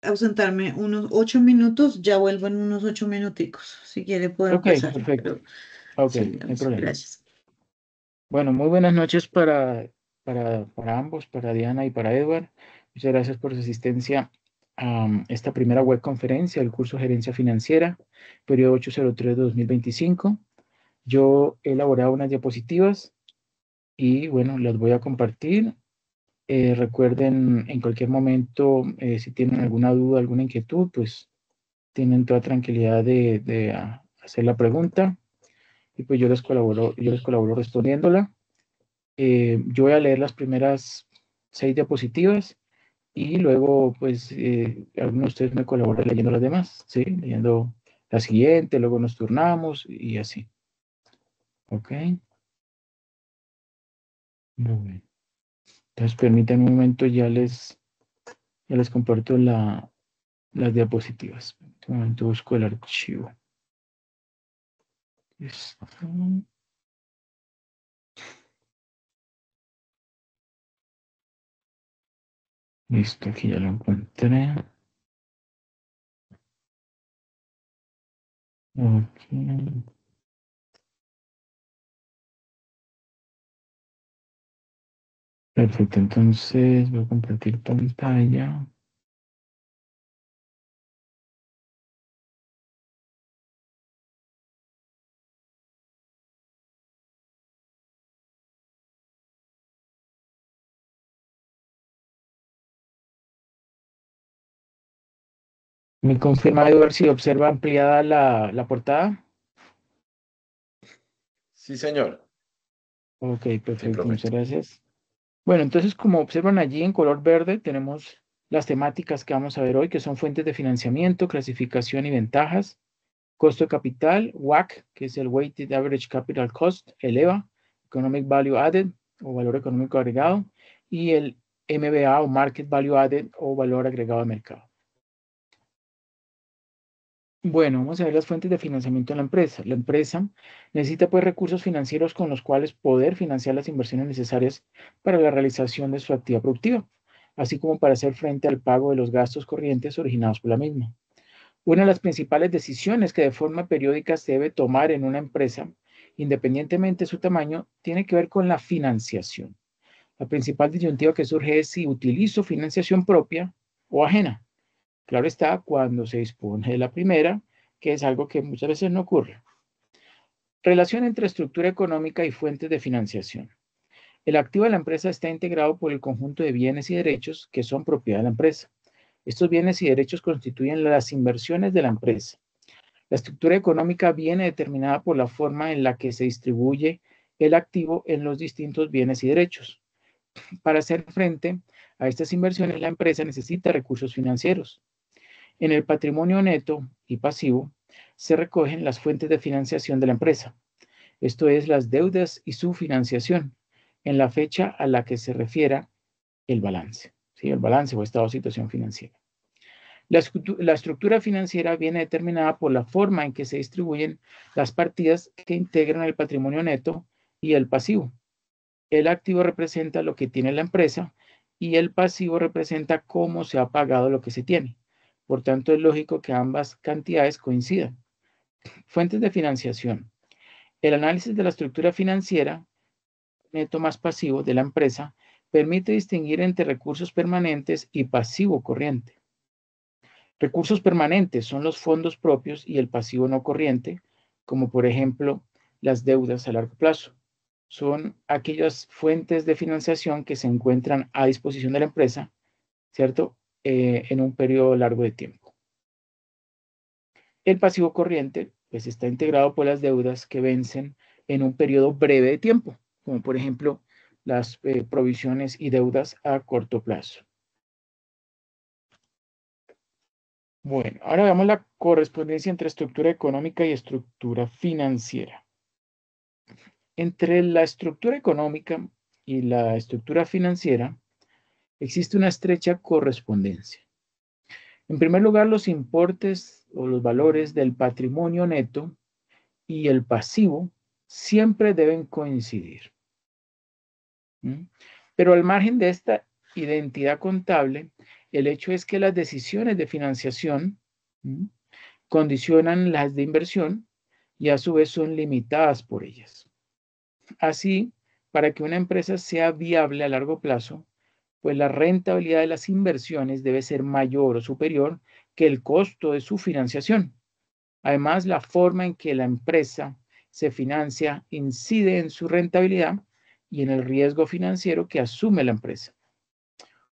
ausentarme unos 8 minutos, ya vuelvo en unos 8 minuticos. Si quiere puedo Ok, empezar, perfecto. pero Ok, sí, no hay Dios, problema. gracias. Bueno, muy buenas noches para ambos, para Diana y para Edward. Muchas gracias por su asistencia a esta primera web conferencia del curso Gerencia Financiera, periodo 803 de 2025. Yo he elaborado unas diapositivas y bueno, las voy a compartir. Recuerden en cualquier momento, si tienen alguna duda, alguna inquietud, pues tienen toda tranquilidad de hacer la pregunta y pues yo les colaboro respondiéndola. Yo voy a leer las primeras 6 diapositivas y luego, pues, alguno de ustedes me colabora leyendo las demás, ¿sí? Leyendo la siguiente, luego nos turnamos y así. ¿Ok? Muy bien. Entonces, permítanme un momento, ya les comparto las diapositivas. Un momento busco el archivo. Listo. Listo, aquí ya lo encontré. Ok. Perfecto, entonces voy a compartir pantalla. ¿Me confirma, Eduardo, si observa ampliada la portada? Sí, señor. Ok, Sí, perfecto, profe. muchas gracias. Bueno, entonces, como observan allí en color verde, tenemos las temáticas que vamos a ver hoy, que son fuentes de financiamiento, clasificación y ventajas, costo de capital, WACC, que es el Weighted Average Capital Cost, el EVA, Economic Value Added o valor económico agregado, y el MBA o Market Value Added o valor agregado de mercado. Bueno, vamos a ver las fuentes de financiamiento de la empresa. La empresa necesita pues recursos financieros con los cuales poder financiar las inversiones necesarias para la realización de su actividad productiva, así como para hacer frente al pago de los gastos corrientes originados por la misma. Una de las principales decisiones que de forma periódica se debe tomar en una empresa, independientemente de su tamaño, tiene que ver con la financiación. La principal disyuntiva que surge es si utilizo financiación propia o ajena. Claro está, cuando se dispone de la primera, que es algo que muchas veces no ocurre. Relación entre estructura económica y fuentes de financiación. El activo de la empresa está integrado por el conjunto de bienes y derechos que son propiedad de la empresa. Estos bienes y derechos constituyen las inversiones de la empresa. La estructura económica viene determinada por la forma en la que se distribuye el activo en los distintos bienes y derechos. Para hacer frente a estas inversiones, la empresa necesita recursos financieros. En el patrimonio neto y pasivo se recogen las fuentes de financiación de la empresa, esto es, las deudas y su financiación, en la fecha a la que se refiera el balance, ¿sí? El balance o estado de situación financiera. La estructura financiera viene determinada por la forma en que se distribuyen las partidas que integran el patrimonio neto y el pasivo. El activo representa lo que tiene la empresa y el pasivo representa cómo se ha pagado lo que se tiene. Por tanto, es lógico que ambas cantidades coincidan. Fuentes de financiación. El análisis de la estructura financiera, neto más pasivo de la empresa, permite distinguir entre recursos permanentes y pasivo corriente. Recursos permanentes son los fondos propios y el pasivo no corriente, como por ejemplo las deudas a largo plazo. Son aquellas fuentes de financiación que se encuentran a disposición de la empresa, ¿cierto? En un periodo largo de tiempo. El pasivo corriente, pues está integrado por las deudas que vencen en un periodo breve de tiempo, como por ejemplo las provisiones y deudas a corto plazo. Bueno, ahora veamos la correspondencia entre estructura económica y estructura financiera. Entre la estructura económica y la estructura financiera existe una estrecha correspondencia. En primer lugar, los importes o los valores del patrimonio neto y el pasivo siempre deben coincidir. ¿Mm? Pero al margen de esta identidad contable, el hecho es que las decisiones de financiación condicionan las de inversión y a su vez son limitadas por ellas. Así, para que una empresa sea viable a largo plazo, pues la rentabilidad de las inversiones debe ser mayor o superior que el costo de su financiación. Además, la forma en que la empresa se financia incide en su rentabilidad y en el riesgo financiero que asume la empresa.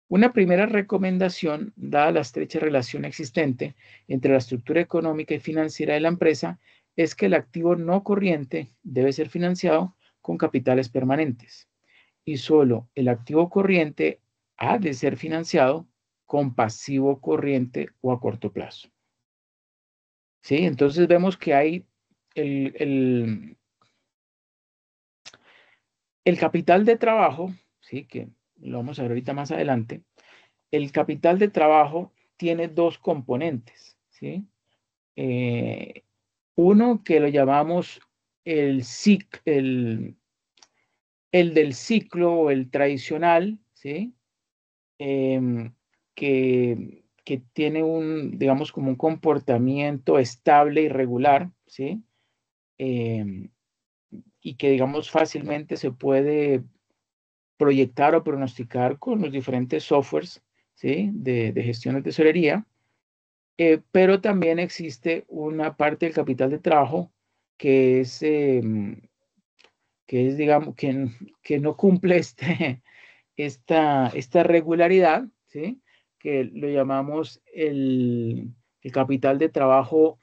Una primera recomendación, dada la estrecha relación existente entre la estructura económica y financiera de la empresa, es que el activo no corriente debe ser financiado con capitales permanentes y solo el activo corriente ha de ser financiado con pasivo corriente o a corto plazo. ¿Sí? Entonces vemos que hay el capital de trabajo, ¿sí? Que lo vamos a ver ahorita más adelante. El capital de trabajo tiene dos componentes, ¿sí? Uno que lo llamamos el del ciclo o el tradicional, ¿sí? Que tiene digamos, como un comportamiento estable y regular, ¿sí? Y que, digamos, fácilmente se puede proyectar o pronosticar con los diferentes softwares, ¿sí? de gestión de tesorería. Pero también existe una parte del capital de trabajo que es, digamos, que no cumple esta regularidad, ¿sí? Que lo llamamos el capital de trabajo,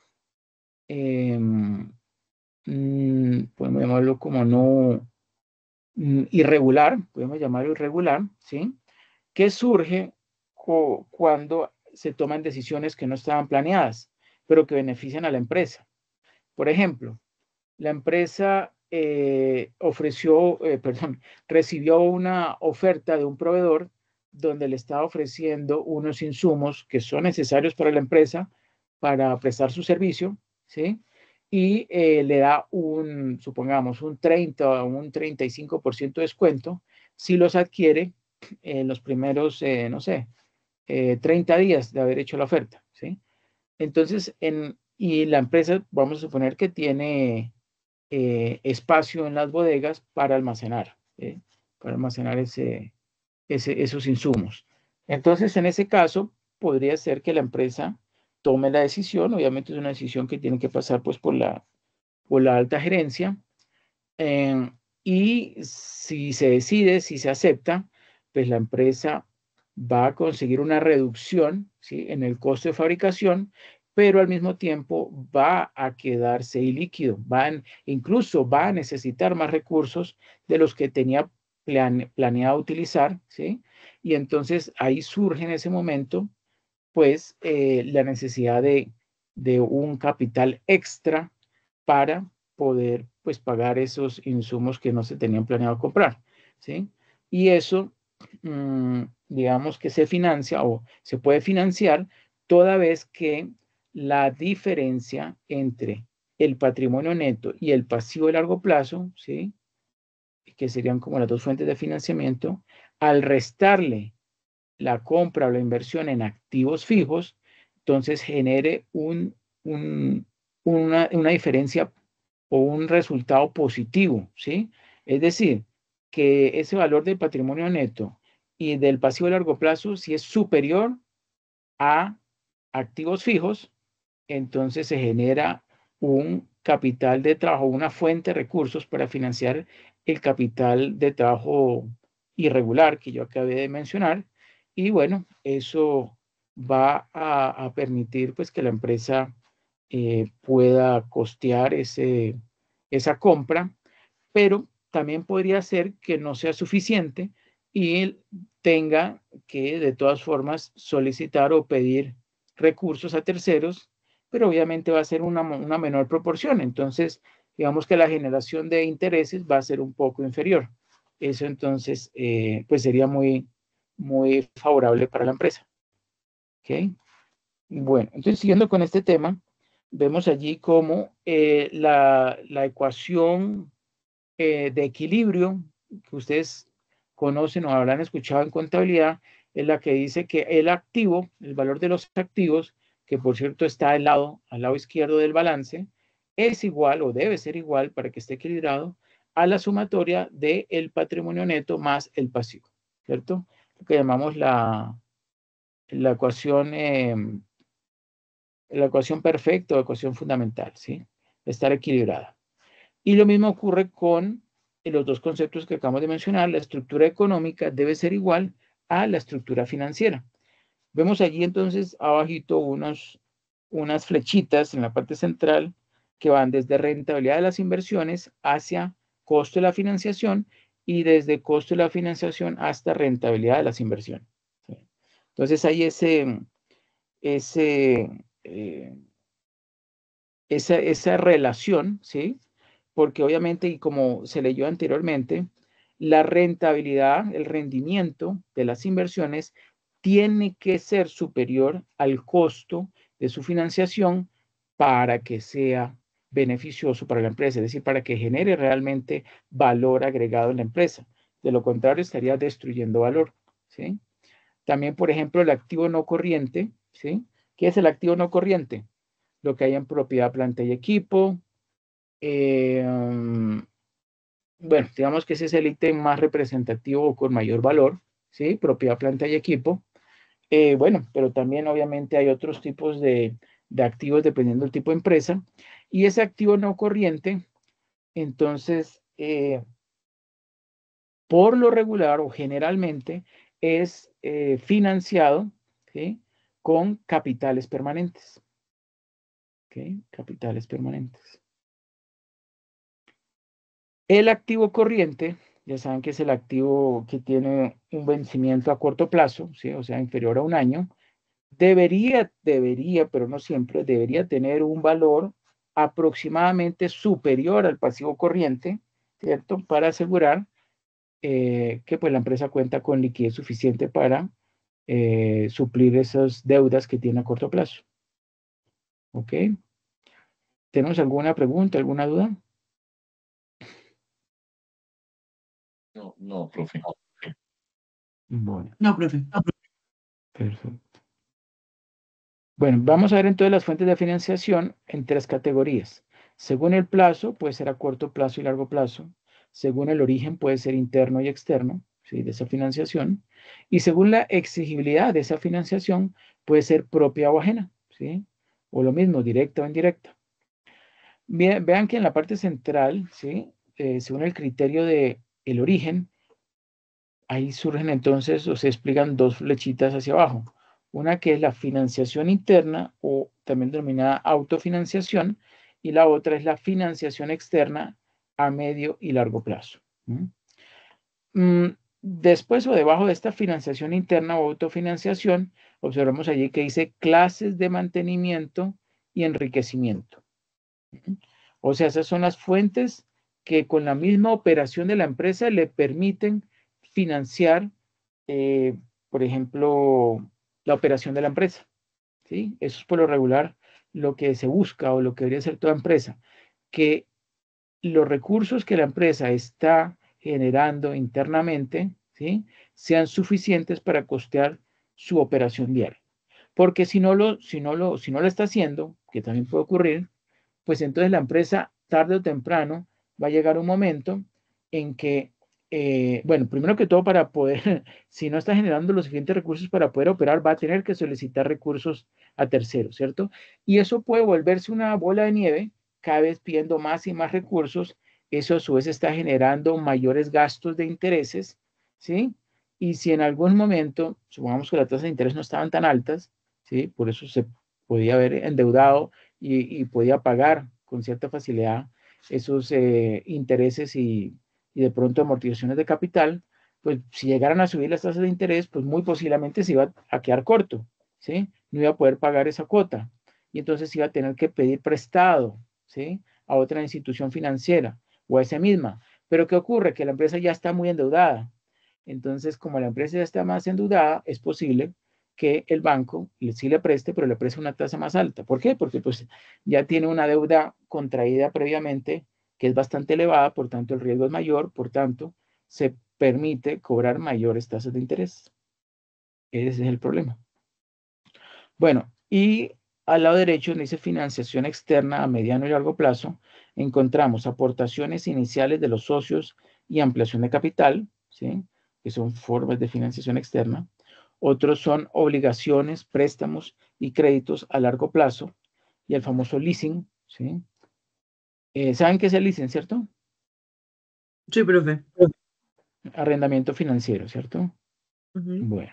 podemos llamarlo como no irregular, podemos llamarlo irregular, ¿sí? Que surge cuando se toman decisiones que no estaban planeadas, pero que benefician a la empresa. Por ejemplo, la empresa recibió una oferta de un proveedor donde le estaba ofreciendo unos insumos que son necesarios para la empresa para prestar su servicio, ¿sí? Y le da supongamos, un 30 o un 35% de descuento si los adquiere en los primeros, no sé, 30 días de haber hecho la oferta, ¿sí? Entonces, y la empresa, vamos a suponer que tiene espacio en las bodegas para almacenar, esos insumos. Entonces, en ese caso, podría ser que la empresa tome la decisión, obviamente es una decisión que tiene que pasar pues por la alta gerencia, eh, y si se decide, si se acepta, pues la empresa va a conseguir una reducción, ¿sí? En el costo de fabricación, pero al mismo tiempo va a quedarse ilíquido, incluso va a necesitar más recursos de los que tenía planeado utilizar, ¿sí? Y entonces ahí surge en ese momento, pues, la necesidad de un capital extra para poder, pues, pagar esos insumos que no se tenían planeado comprar, ¿sí? Y eso, digamos que se financia o se puede financiar toda vez que la diferencia entre el patrimonio neto y el pasivo de largo plazo, ¿sí? Que serían como las dos fuentes de financiamiento, al restarle la compra o la inversión en activos fijos, entonces genere una diferencia o un resultado positivo, ¿sí? Es decir, que ese valor del patrimonio neto y del pasivo a largo plazo, si es superior a activos fijos, entonces se genera un capital de trabajo, una fuente de recursos para financiar el capital de trabajo irregular que yo acabé de mencionar. Y bueno, eso va a permitir pues que la empresa pueda costear esa compra, pero también podría ser que no sea suficiente y él tenga que de todas formas solicitar o pedir recursos a terceros, pero obviamente va a ser una menor proporción. Entonces, digamos que la generación de intereses va a ser un poco inferior. Eso entonces, pues sería muy, muy favorable para la empresa. ¿Okay? Bueno, entonces siguiendo con este tema, vemos allí cómo la ecuación de equilibrio que ustedes conocen o habrán escuchado en contabilidad, es la que dice que el activo, el valor de los activos, que por cierto está al lado izquierdo del balance, es igual o debe ser igual para que esté equilibrado a la sumatoria del patrimonio neto más el pasivo, ¿cierto? Lo que llamamos la ecuación, la ecuación perfecta o ecuación fundamental, ¿sí? Estar equilibrada. Y lo mismo ocurre con los dos conceptos que acabamos de mencionar. La estructura económica debe ser igual a la estructura financiera. Vemos allí entonces abajito unas flechitas en la parte central que van desde rentabilidad de las inversiones hacia costo de la financiación y desde costo de la financiación hasta rentabilidad de las inversiones. ¿Sí? Entonces hay ese, eh, esa relación, ¿sí? Porque obviamente, y como se leyó anteriormente, la rentabilidad, el rendimiento de las inversiones tiene que ser superior al costo de su financiación para que sea beneficioso para la empresa, es decir, para que genere realmente valor agregado en la empresa. De lo contrario, estaría destruyendo valor, ¿sí? También, por ejemplo, el activo no corriente, ¿sí? ¿Qué es el activo no corriente? Lo que hay en propiedad, planta y equipo. Bueno, digamos que ese es el ítem más representativo o con mayor valor, ¿sí? Propiedad, planta y equipo. Bueno, pero también obviamente hay otros tipos de activos dependiendo del tipo de empresa. Y ese activo no corriente, entonces, por lo regular o generalmente es financiado, ¿sí? Con capitales permanentes. ¿Ok? Capitales permanentes. El activo corriente, ya saben que es el activo que tiene un vencimiento a corto plazo, ¿sí? O sea, inferior a un año, debería, pero no siempre, debería tener un valor aproximadamente superior al pasivo corriente, ¿cierto? Para asegurar que pues, la empresa cuenta con liquidez suficiente para suplir esas deudas que tiene a corto plazo. ¿Ok? ¿Tenemos alguna pregunta, alguna duda? No, profe. Bueno, No, profe. perfecto. Bueno, vamos a ver entonces las fuentes de financiación en tres categorías. Según el plazo, puede ser a corto plazo y largo plazo. Según el origen, puede ser interno y externo, ¿sí? De esa financiación. Y según la exigibilidad de esa financiación, puede ser propia o ajena, ¿sí? O lo mismo, directa o indirecta. Vean que en la parte central, ¿sí? Según el criterio de el origen, ahí surgen entonces o se explican dos flechitas hacia abajo. Una que es la financiación interna o también denominada autofinanciación y la otra es la financiación externa a medio y largo plazo. Después o debajo de esta financiación interna o autofinanciación, observamos allí que dice clases de mantenimiento y enriquecimiento. O sea, esas son las fuentes que con la misma operación de la empresa le permiten financiar, eh, por ejemplo, la operación de la empresa. ¿Sí? Eso es por lo regular lo que se busca o lo que debería hacer toda empresa, que los recursos que la empresa está generando internamente, ¿sí? Sean suficientes para costear su operación diaria. Porque si no lo está haciendo, que también puede ocurrir, pues entonces la empresa tarde o temprano va a llegar un momento en que, bueno, primero que todo para poder, si no está generando los suficientes recursos para poder operar, va a tener que solicitar recursos a terceros, ¿cierto? Y eso puede volverse una bola de nieve, cada vez pidiendo más y más recursos. Eso a su vez está generando mayores gastos de intereses, ¿sí? Y si en algún momento, supongamos que las tasas de interés no estaban tan altas, ¿sí? Por eso se podía haber endeudado y podía pagar con cierta facilidad esos intereses y de pronto amortizaciones de capital, pues si llegaran a subir las tasas de interés, pues muy posiblemente se iba a quedar corto, ¿sí? No iba a poder pagar esa cuota y entonces iba a tener que pedir prestado, ¿sí? A otra institución financiera o a esa misma. Pero ¿qué ocurre? Que la empresa ya está muy endeudada. Entonces, como la empresa ya está más endeudada, es posible que el banco sí le preste, pero le preste una tasa más alta. ¿Por qué? Porque pues ya tiene una deuda contraída previamente que es bastante elevada, por tanto el riesgo es mayor, por tanto se permite cobrar mayores tasas de interés. Ese es el problema. Bueno, y al lado derecho, donde dice financiación externa a mediano y largo plazo, encontramos aportaciones iniciales de los socios y ampliación de capital, ¿sí? Que son formas de financiación externa. Otros son obligaciones, préstamos y créditos a largo plazo y el famoso leasing, ¿sí? ¿Saben qué es el leasing, cierto? Sí, profe. Arrendamiento financiero, ¿cierto? Ujú. Bueno.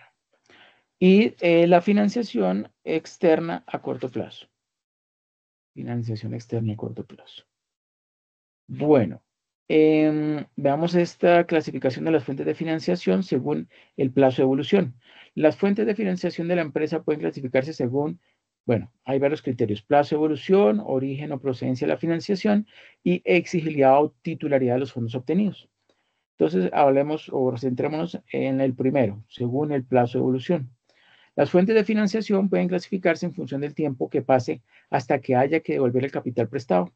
Y la financiación externa a corto plazo. Financiación externa a corto plazo. Bueno, veamos esta clasificación de las fuentes de financiación según el plazo de evolución. Las fuentes de financiación de la empresa pueden clasificarse según, bueno, hay varios criterios: plazo de evolución, origen o procedencia de la financiación y exigibilidad o titularidad de los fondos obtenidos. Entonces, hablemos o centrémonos en el primero, según el plazo de evolución. Las fuentes de financiación pueden clasificarse en función del tiempo que pase hasta que haya que devolver el capital prestado,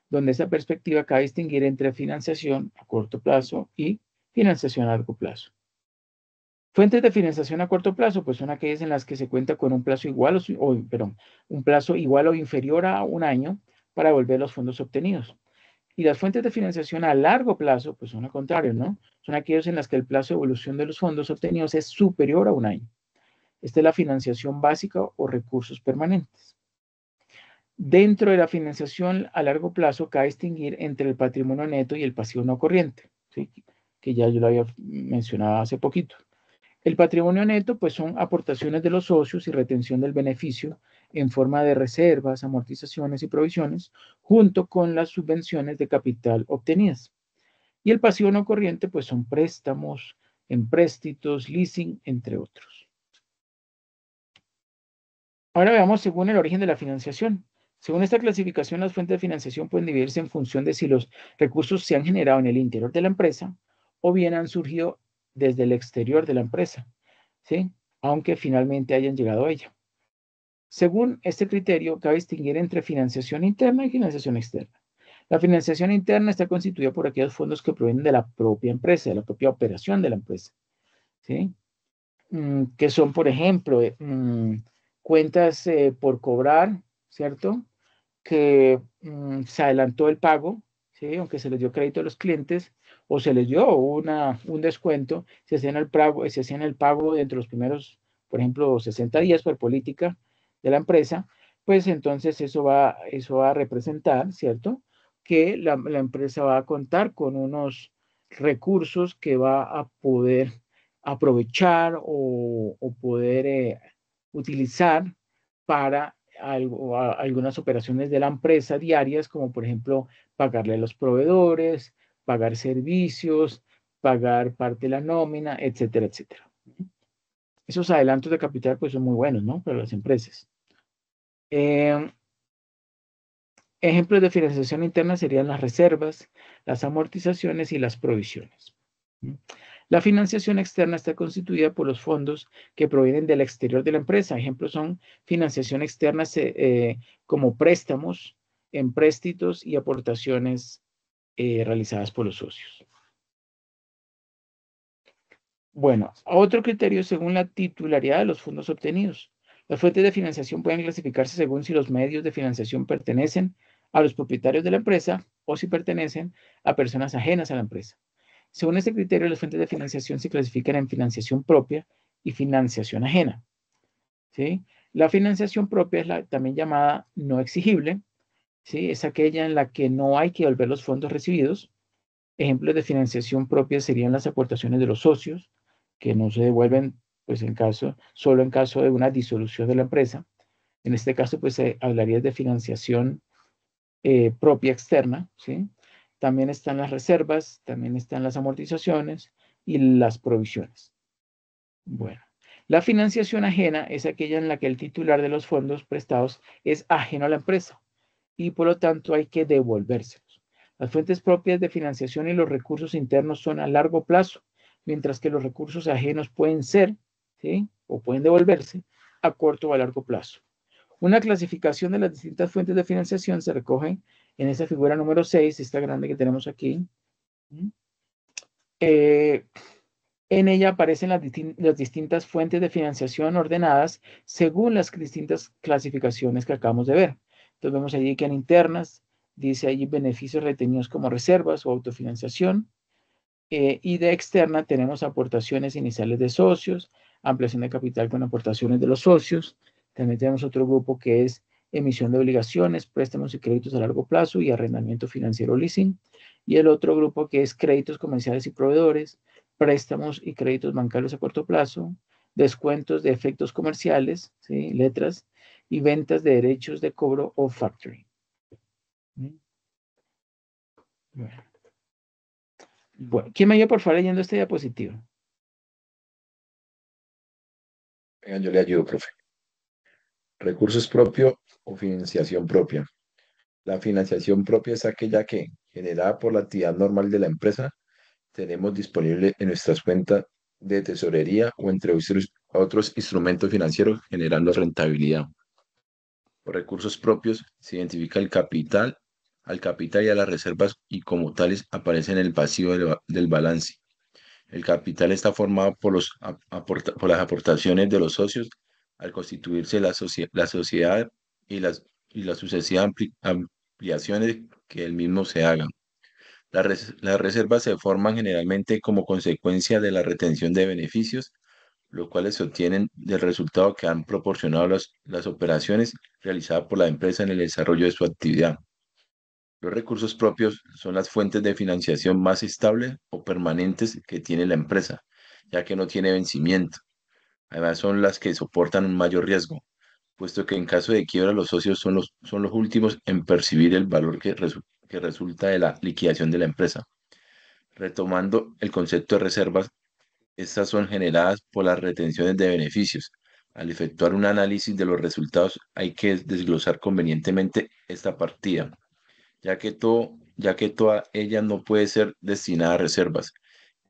donde esta perspectiva cabe distinguir entre financiación a corto plazo y financiación a largo plazo. Fuentes de financiación a corto plazo, pues son aquellas en las que se cuenta con un plazo igual un plazo igual o inferior a un año para devolver los fondos obtenidos. Y las fuentes de financiación a largo plazo, pues son al contrario, ¿no? Son aquellos en las que el plazo de evolución de los fondos obtenidos es superior a un año. Esta es la financiación básica o recursos permanentes. Dentro de la financiación a largo plazo, cabe distinguir entre el patrimonio neto y el pasivo no corriente, ¿sí? Que ya yo lo había mencionado hace poquito. El patrimonio neto, pues son aportaciones de los socios y retención del beneficio en forma de reservas, amortizaciones y provisiones, junto con las subvenciones de capital obtenidas. Y el pasivo no corriente, pues son préstamos, empréstitos, leasing, entre otros. Ahora veamos según el origen de la financiación. Según esta clasificación, las fuentes de financiación pueden dividirse en función de si los recursos se han generado en el interior de la empresa o bien han surgido desde el exterior de la empresa, ¿sí? Aunque finalmente hayan llegado a ella. Según este criterio, cabe distinguir entre financiación interna y financiación externa. La financiación interna está constituida por aquellos fondos que provienen de la propia empresa, de la propia operación de la empresa, ¿sí? Que son, por ejemplo, cuentas por cobrar, ¿cierto? Que se adelantó el pago, ¿sí? Aunque se les dio crédito a los clientes o se les dio un descuento, se hacían el pago dentro de los primeros, por ejemplo, 60 días por política de la empresa, pues entonces eso va a representar, ¿cierto? Que la empresa va a contar con unos recursos que va a poder aprovechar o poder utilizar para algunas operaciones de la empresa diarias, como por ejemplo pagarle a los proveedores, pagar servicios, pagar parte de la nómina, etcétera, etcétera. Esos adelantos de capital pues son muy buenos, ¿no? Para las empresas. Ejemplos de financiación interna serían las reservas, las amortizaciones y las provisiones. La financiación externa está constituida por los fondos que provienen del exterior de la empresa. Ejemplos son financiación externa como préstamos, empréstitos y aportaciones realizadas por los socios. Bueno, otro criterio según la titularidad de los fondos obtenidos. Las fuentes de financiación pueden clasificarse según si los medios de financiación pertenecen a los propietarios de la empresa o si pertenecen a personas ajenas a la empresa. Según este criterio, las fuentes de financiación se clasifican en financiación propia y financiación ajena, ¿sí? La financiación propia es la también llamada no exigible, ¿sí? Es aquella en la que no hay que devolver los fondos recibidos. Ejemplos de financiación propia serían las aportaciones de los socios, que no se devuelven pues solo en caso de una disolución de la empresa. En este caso, pues se hablaría de financiación propia externa, ¿sí? También están las reservas, también están las amortizaciones y las provisiones. Bueno, la financiación ajena es aquella en la que el titular de los fondos prestados es ajeno a la empresa y por lo tanto hay que devolvérselos. Las fuentes propias de financiación y los recursos internos son a largo plazo, mientras que los recursos ajenos pueden ser, ¿sí? O pueden devolverse a corto o a largo plazo. Una clasificación de las distintas fuentes de financiación se recoge en esta figura número 6, esta grande que tenemos aquí. En ella aparecen las distintas fuentes de financiación ordenadas según las distintas clasificaciones que acabamos de ver. Entonces vemos allí que en internas dice allí beneficios retenidos como reservas o autofinanciación. Y de externa tenemos aportaciones iniciales de socios, ampliación de capital con aportaciones de los socios. También tenemos otro grupo que es emisión de obligaciones, préstamos y créditos a largo plazo y arrendamiento financiero leasing. Y el otro grupo que es créditos comerciales y proveedores, préstamos y créditos bancarios a corto plazo, descuentos de efectos comerciales, ¿sí? Letras, y ventas de derechos de cobro o factoring. Bueno, ¿quién me ayuda por favor leyendo esta diapositiva? Venga, yo le ayudo, profe. Recursos propios o financiación propia. La financiación propia es aquella que, generada por la actividad normal de la empresa, tenemos disponible en nuestras cuentas de tesorería o entre otros instrumentos financieros generando rentabilidad. Por recursos propios se identifica al capital y a las reservas y como tales aparecen en el pasivo del balance. El capital está formado por las aportaciones de los socios al constituirse la sociedad y las sucesivas ampliaciones que el mismo se hagan. Las reservas se forman generalmente como consecuencia de la retención de beneficios, los cuales se obtienen del resultado que han proporcionado las operaciones realizadas por la empresa en el desarrollo de su actividad. Los recursos propios son las fuentes de financiación más estables o permanentes que tiene la empresa, ya que no tiene vencimiento. Además, son las que soportan un mayor riesgo, puesto que en caso de quiebra los socios son los últimos en percibir el valor que resulta de la liquidación de la empresa. Retomando el concepto de reservas, estas son generadas por las retenciones de beneficios. Al efectuar un análisis de los resultados, hay que desglosar convenientemente esta partida, ya que toda ella no puede ser destinada a reservas.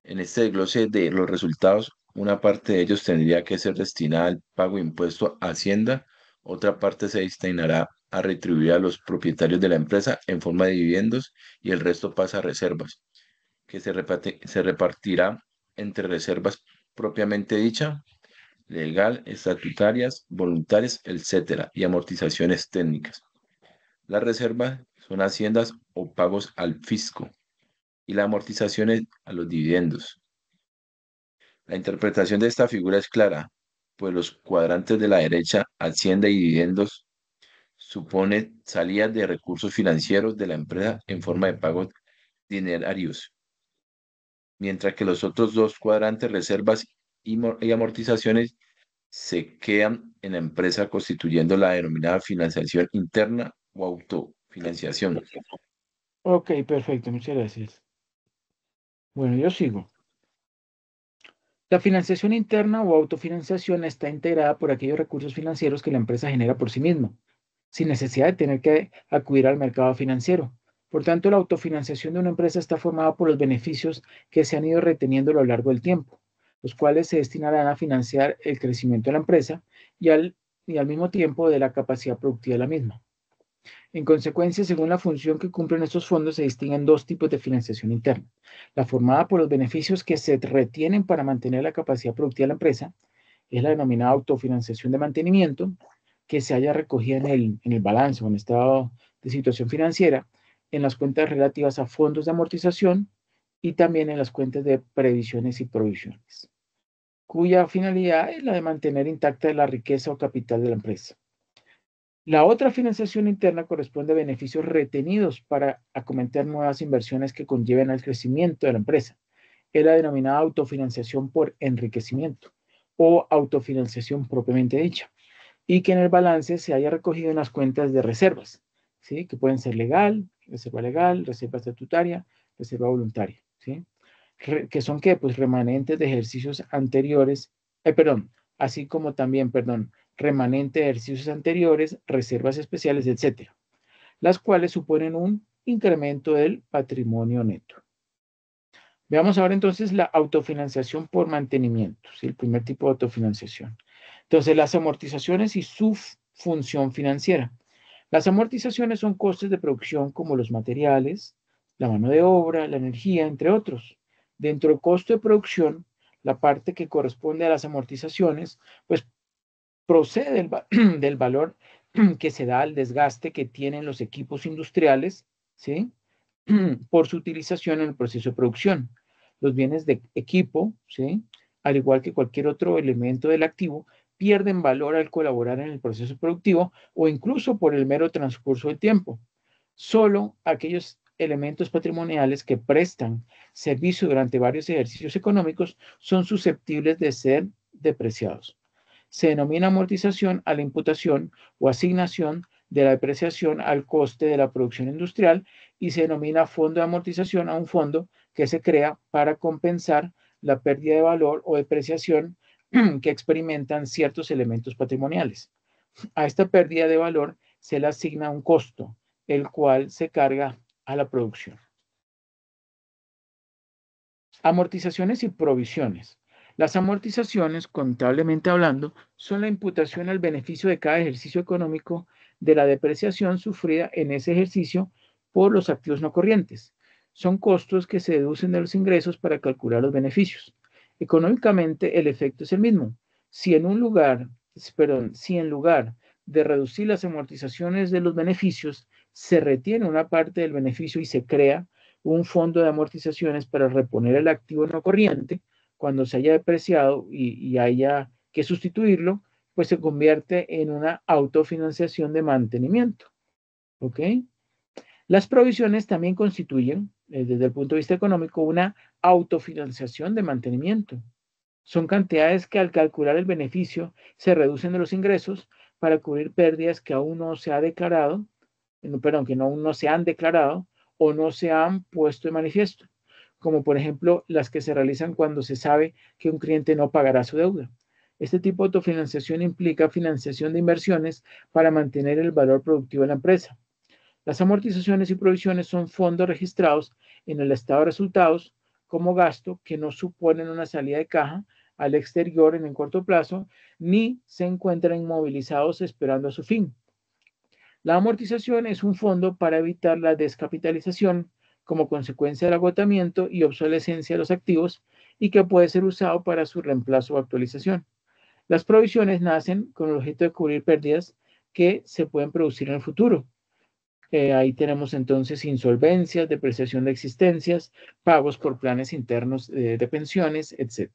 En este desglose de los resultados, una parte de ellos tendría que ser destinada al pago de impuesto a Hacienda, otra parte se destinará a retribuir a los propietarios de la empresa en forma de dividendos y el resto pasa a reservas, que se repartirá entre reservas propiamente dicha, legal, estatutarias, voluntarias, etcétera, y amortizaciones técnicas. Las reservas son haciendas o pagos al fisco y las amortizaciones a los dividendos. La interpretación de esta figura es clara, pues los cuadrantes de la derecha, hacienda y dividendos, supone salidas de recursos financieros de la empresa en forma de pagos dinerarios, mientras que los otros dos cuadrantes, reservas y amortizaciones, se quedan en la empresa constituyendo la denominada financiación interna o autofinanciación. Ok, perfecto, muchas gracias. Bueno, yo sigo. La financiación interna o autofinanciación está integrada por aquellos recursos financieros que la empresa genera por sí misma, sin necesidad de tener que acudir al mercado financiero. Por tanto, la autofinanciación de una empresa está formada por los beneficios que se han ido reteniendo a lo largo del tiempo, los cuales se destinarán a financiar el crecimiento de la empresa y al mismo tiempo de la capacidad productiva de la misma. En consecuencia, según la función que cumplen estos fondos, se distinguen dos tipos de financiación interna. La formada por los beneficios que se retienen para mantener la capacidad productiva de la empresa, es la denominada autofinanciación de mantenimiento, que se haya recogida en el balance o en estado de situación financiera, en las cuentas relativas a fondos de amortización y también en las cuentas de previsiones y provisiones, cuya finalidad es la de mantener intacta la riqueza o capital de la empresa. La otra financiación interna corresponde a beneficios retenidos para acometer nuevas inversiones que conlleven al crecimiento de la empresa. Es la denominada autofinanciación por enriquecimiento o autofinanciación propiamente dicha, y que en el balance se haya recogido en las cuentas de reservas, ¿sí? Que pueden ser legal, reserva estatutaria, reserva voluntaria, ¿sí? Que son ¿qué? Pues remanentes de ejercicios anteriores, así como también, remanente de ejercicios anteriores, reservas especiales, etcétera, las cuales suponen un incremento del patrimonio neto. Veamos ahora entonces la autofinanciación por mantenimiento, ¿sí? El primer tipo de autofinanciación. Entonces, las amortizaciones y su función financiera. Las amortizaciones son costes de producción como los materiales, la mano de obra, la energía, entre otros. Dentro del costo de producción, La parte que corresponde a las amortizaciones, pues procede del valor que se da al desgaste que tienen los equipos industriales, ¿sí? Por su utilización en el proceso de producción. Los bienes de equipo, ¿sí? Al igual que cualquier otro elemento del activo, pierden valor al colaborar en el proceso productivo o incluso por el mero transcurso del tiempo. Solo aquellos elementos patrimoniales que prestan servicio durante varios ejercicios económicos son susceptibles de ser depreciados. Se denomina amortización a la imputación o asignación de la depreciación al coste de la producción industrial y se denomina fondo de amortización a un fondo que se crea para compensar la pérdida de valor o depreciación que experimentan ciertos elementos patrimoniales. A esta pérdida de valor se le asigna un costo, el cual se carga a la producción. Amortizaciones y provisiones. Las amortizaciones, contablemente hablando, son la imputación al beneficio de cada ejercicio económico de la depreciación sufrida en ese ejercicio por los activos no corrientes. Son costos que se deducen de los ingresos para calcular los beneficios. Económicamente, el efecto es el mismo. Si en lugar de reducir las amortizaciones de los beneficios, se retiene una parte del beneficio y se crea un fondo de amortizaciones para reponer el activo no corriente cuando se haya depreciado y haya que sustituirlo, pues se convierte en una autofinanciación de mantenimiento. ¿Ok? Las provisiones también constituyen, desde el punto de vista económico, una autofinanciación de mantenimiento. Son cantidades que al calcular el beneficio se reducen de los ingresos para cubrir pérdidas que aún no se ha declarado, perdón, que aún no se han declarado o no se han puesto de manifiesto, como por ejemplo las que se realizan cuando se sabe que un cliente no pagará su deuda. Este tipo de autofinanciación implica financiación de inversiones para mantener el valor productivo de la empresa. Las amortizaciones y provisiones son fondos registrados en el estado de resultados como gasto que no suponen una salida de caja al exterior en el corto plazo, ni se encuentran inmovilizados esperando a su fin. La amortización es un fondo para evitar la descapitalización como consecuencia del agotamiento y obsolescencia de los activos y que puede ser usado para su reemplazo o actualización. Las provisiones nacen con el objeto de cubrir pérdidas que se pueden producir en el futuro. Ahí tenemos entonces insolvencias, depreciación de existencias, pagos por planes internos de pensiones, etc.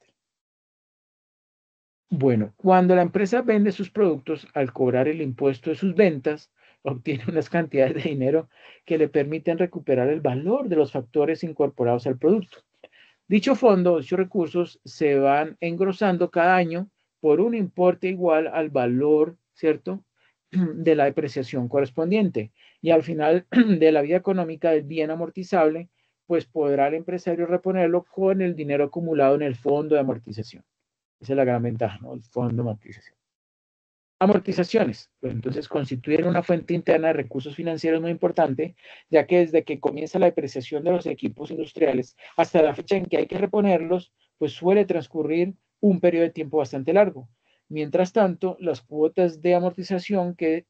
Bueno, cuando la empresa vende sus productos, al cobrar el impuesto de sus ventas, obtiene unas cantidades de dinero que le permiten recuperar el valor de los factores incorporados al producto. Dicho fondo, dichos recursos se van engrosando cada año por un importe igual al valor, ¿cierto?, de la depreciación correspondiente. Y al final de la vida económica del bien amortizable, pues podrá el empresario reponerlo con el dinero acumulado en el fondo de amortización. Esa es la gran ventaja, ¿no? El fondo de amortización. Amortizaciones, pues entonces constituyen una fuente interna de recursos financieros muy importante, ya que desde que comienza la depreciación de los equipos industriales hasta la fecha en que hay que reponerlos, pues suele transcurrir un periodo de tiempo bastante largo. Mientras tanto, las cuotas de amortización que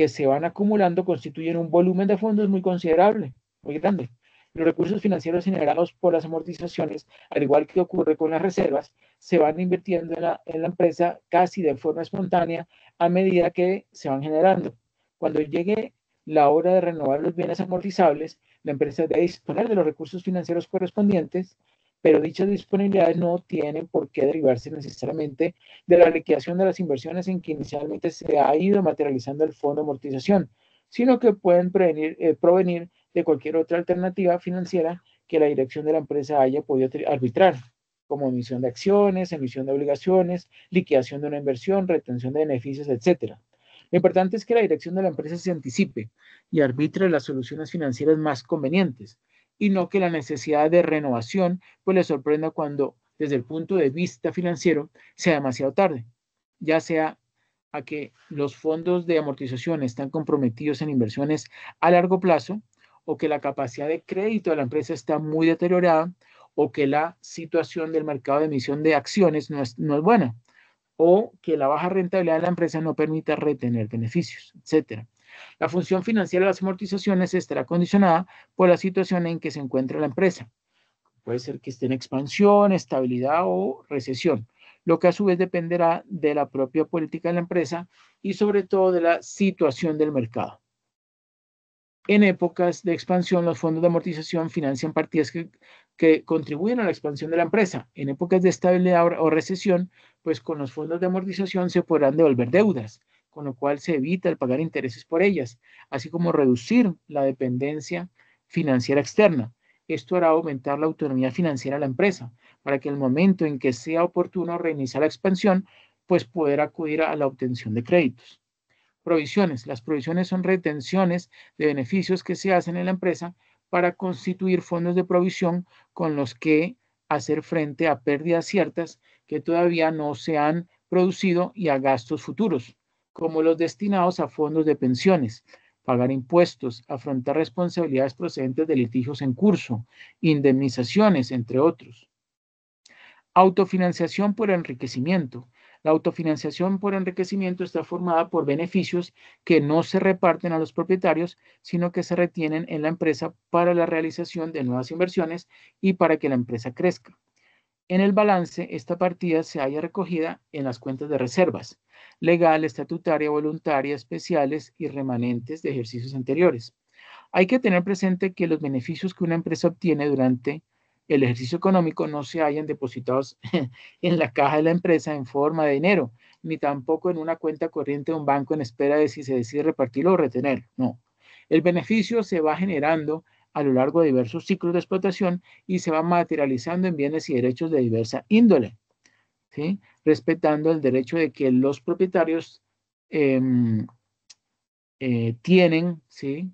se van acumulando constituyen un volumen de fondos muy considerable, muy grande. Los recursos financieros generados por las amortizaciones, al igual que ocurre con las reservas, se van invirtiendo en la empresa casi de forma espontánea a medida que se van generando. Cuando llegue la hora de renovar los bienes amortizables, la empresa debe disponer de los recursos financieros correspondientes, pero dichas disponibilidades no tienen por qué derivarse necesariamente de la liquidación de las inversiones en que inicialmente se ha ido materializando el fondo de amortización, sino que pueden provenir de cualquier otra alternativa financiera que la dirección de la empresa haya podido arbitrar, como emisión de acciones, emisión de obligaciones, liquidación de una inversión, retención de beneficios, etc. Lo importante es que la dirección de la empresa se anticipe y arbitre las soluciones financieras más convenientes y no que la necesidad de renovación pues le sorprenda cuando desde el punto de vista financiero sea demasiado tarde, ya sea a que los fondos de amortización están comprometidos en inversiones a largo plazo o que la capacidad de crédito de la empresa está muy deteriorada o que la situación del mercado de emisión de acciones no es buena o que la baja rentabilidad de la empresa no permita retener beneficios, etc. La función financiera de las amortizaciones estará condicionada por la situación en que se encuentra la empresa. Puede ser que esté en expansión, estabilidad o recesión, lo que a su vez dependerá de la propia política de la empresa y sobre todo de la situación del mercado. En épocas de expansión, los fondos de amortización financian partidas que contribuyen a la expansión de la empresa. En épocas de estabilidad o recesión, pues con los fondos de amortización se podrán devolver deudas, con lo cual se evita el pagar intereses por ellas, así como reducir la dependencia financiera externa. Esto hará aumentar la autonomía financiera de la empresa, para que en el momento en que sea oportuno reiniciar la expansión, pues poder acudir a la obtención de créditos. Provisiones. Las provisiones son retenciones de beneficios que se hacen en la empresa para constituir fondos de provisión con los que hacer frente a pérdidas ciertas que todavía no se han producido y a gastos futuros, como los destinados a fondos de pensiones, pagar impuestos, afrontar responsabilidades procedentes de litigios en curso, indemnizaciones, entre otros. Autofinanciación por enriquecimiento. La autofinanciación por enriquecimiento está formada por beneficios que no se reparten a los propietarios, sino que se retienen en la empresa para la realización de nuevas inversiones y para que la empresa crezca. En el balance, esta partida se halla recogida en las cuentas de reservas, legal, estatutaria, voluntaria, especiales y remanentes de ejercicios anteriores. Hay que tener presente que los beneficios que una empresa obtiene durante el ejercicio económico no se hayan depositados en la caja de la empresa en forma de dinero, ni tampoco en una cuenta corriente de un banco en espera de si se decide repartirlo o retenerlo. No. El beneficio se va generando a lo largo de diversos ciclos de explotación y se va materializando en bienes y derechos de diversa índole, ¿sí? Respetando el derecho de que los propietarios tienen, ¿sí?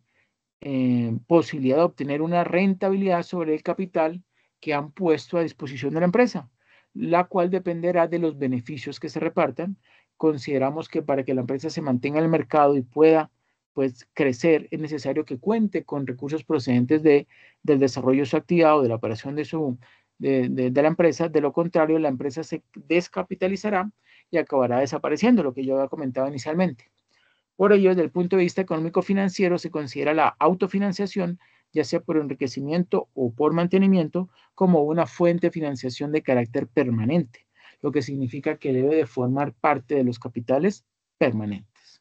Posibilidad de obtener una rentabilidad sobre el capital que han puesto a disposición de la empresa, la cual dependerá de los beneficios que se repartan. Consideramos que para que la empresa se mantenga en el mercado y pueda pues, crecer, es necesario que cuente con recursos procedentes del desarrollo de su actividad o de la operación de la empresa. De lo contrario, la empresa se descapitalizará y acabará desapareciendo, lo que yo había comentado inicialmente. Por ello, desde el punto de vista económico-financiero, se considera la autofinanciación, ya sea por enriquecimiento o por mantenimiento, como una fuente de financiación de carácter permanente, lo que significa que debe de formar parte de los capitales permanentes.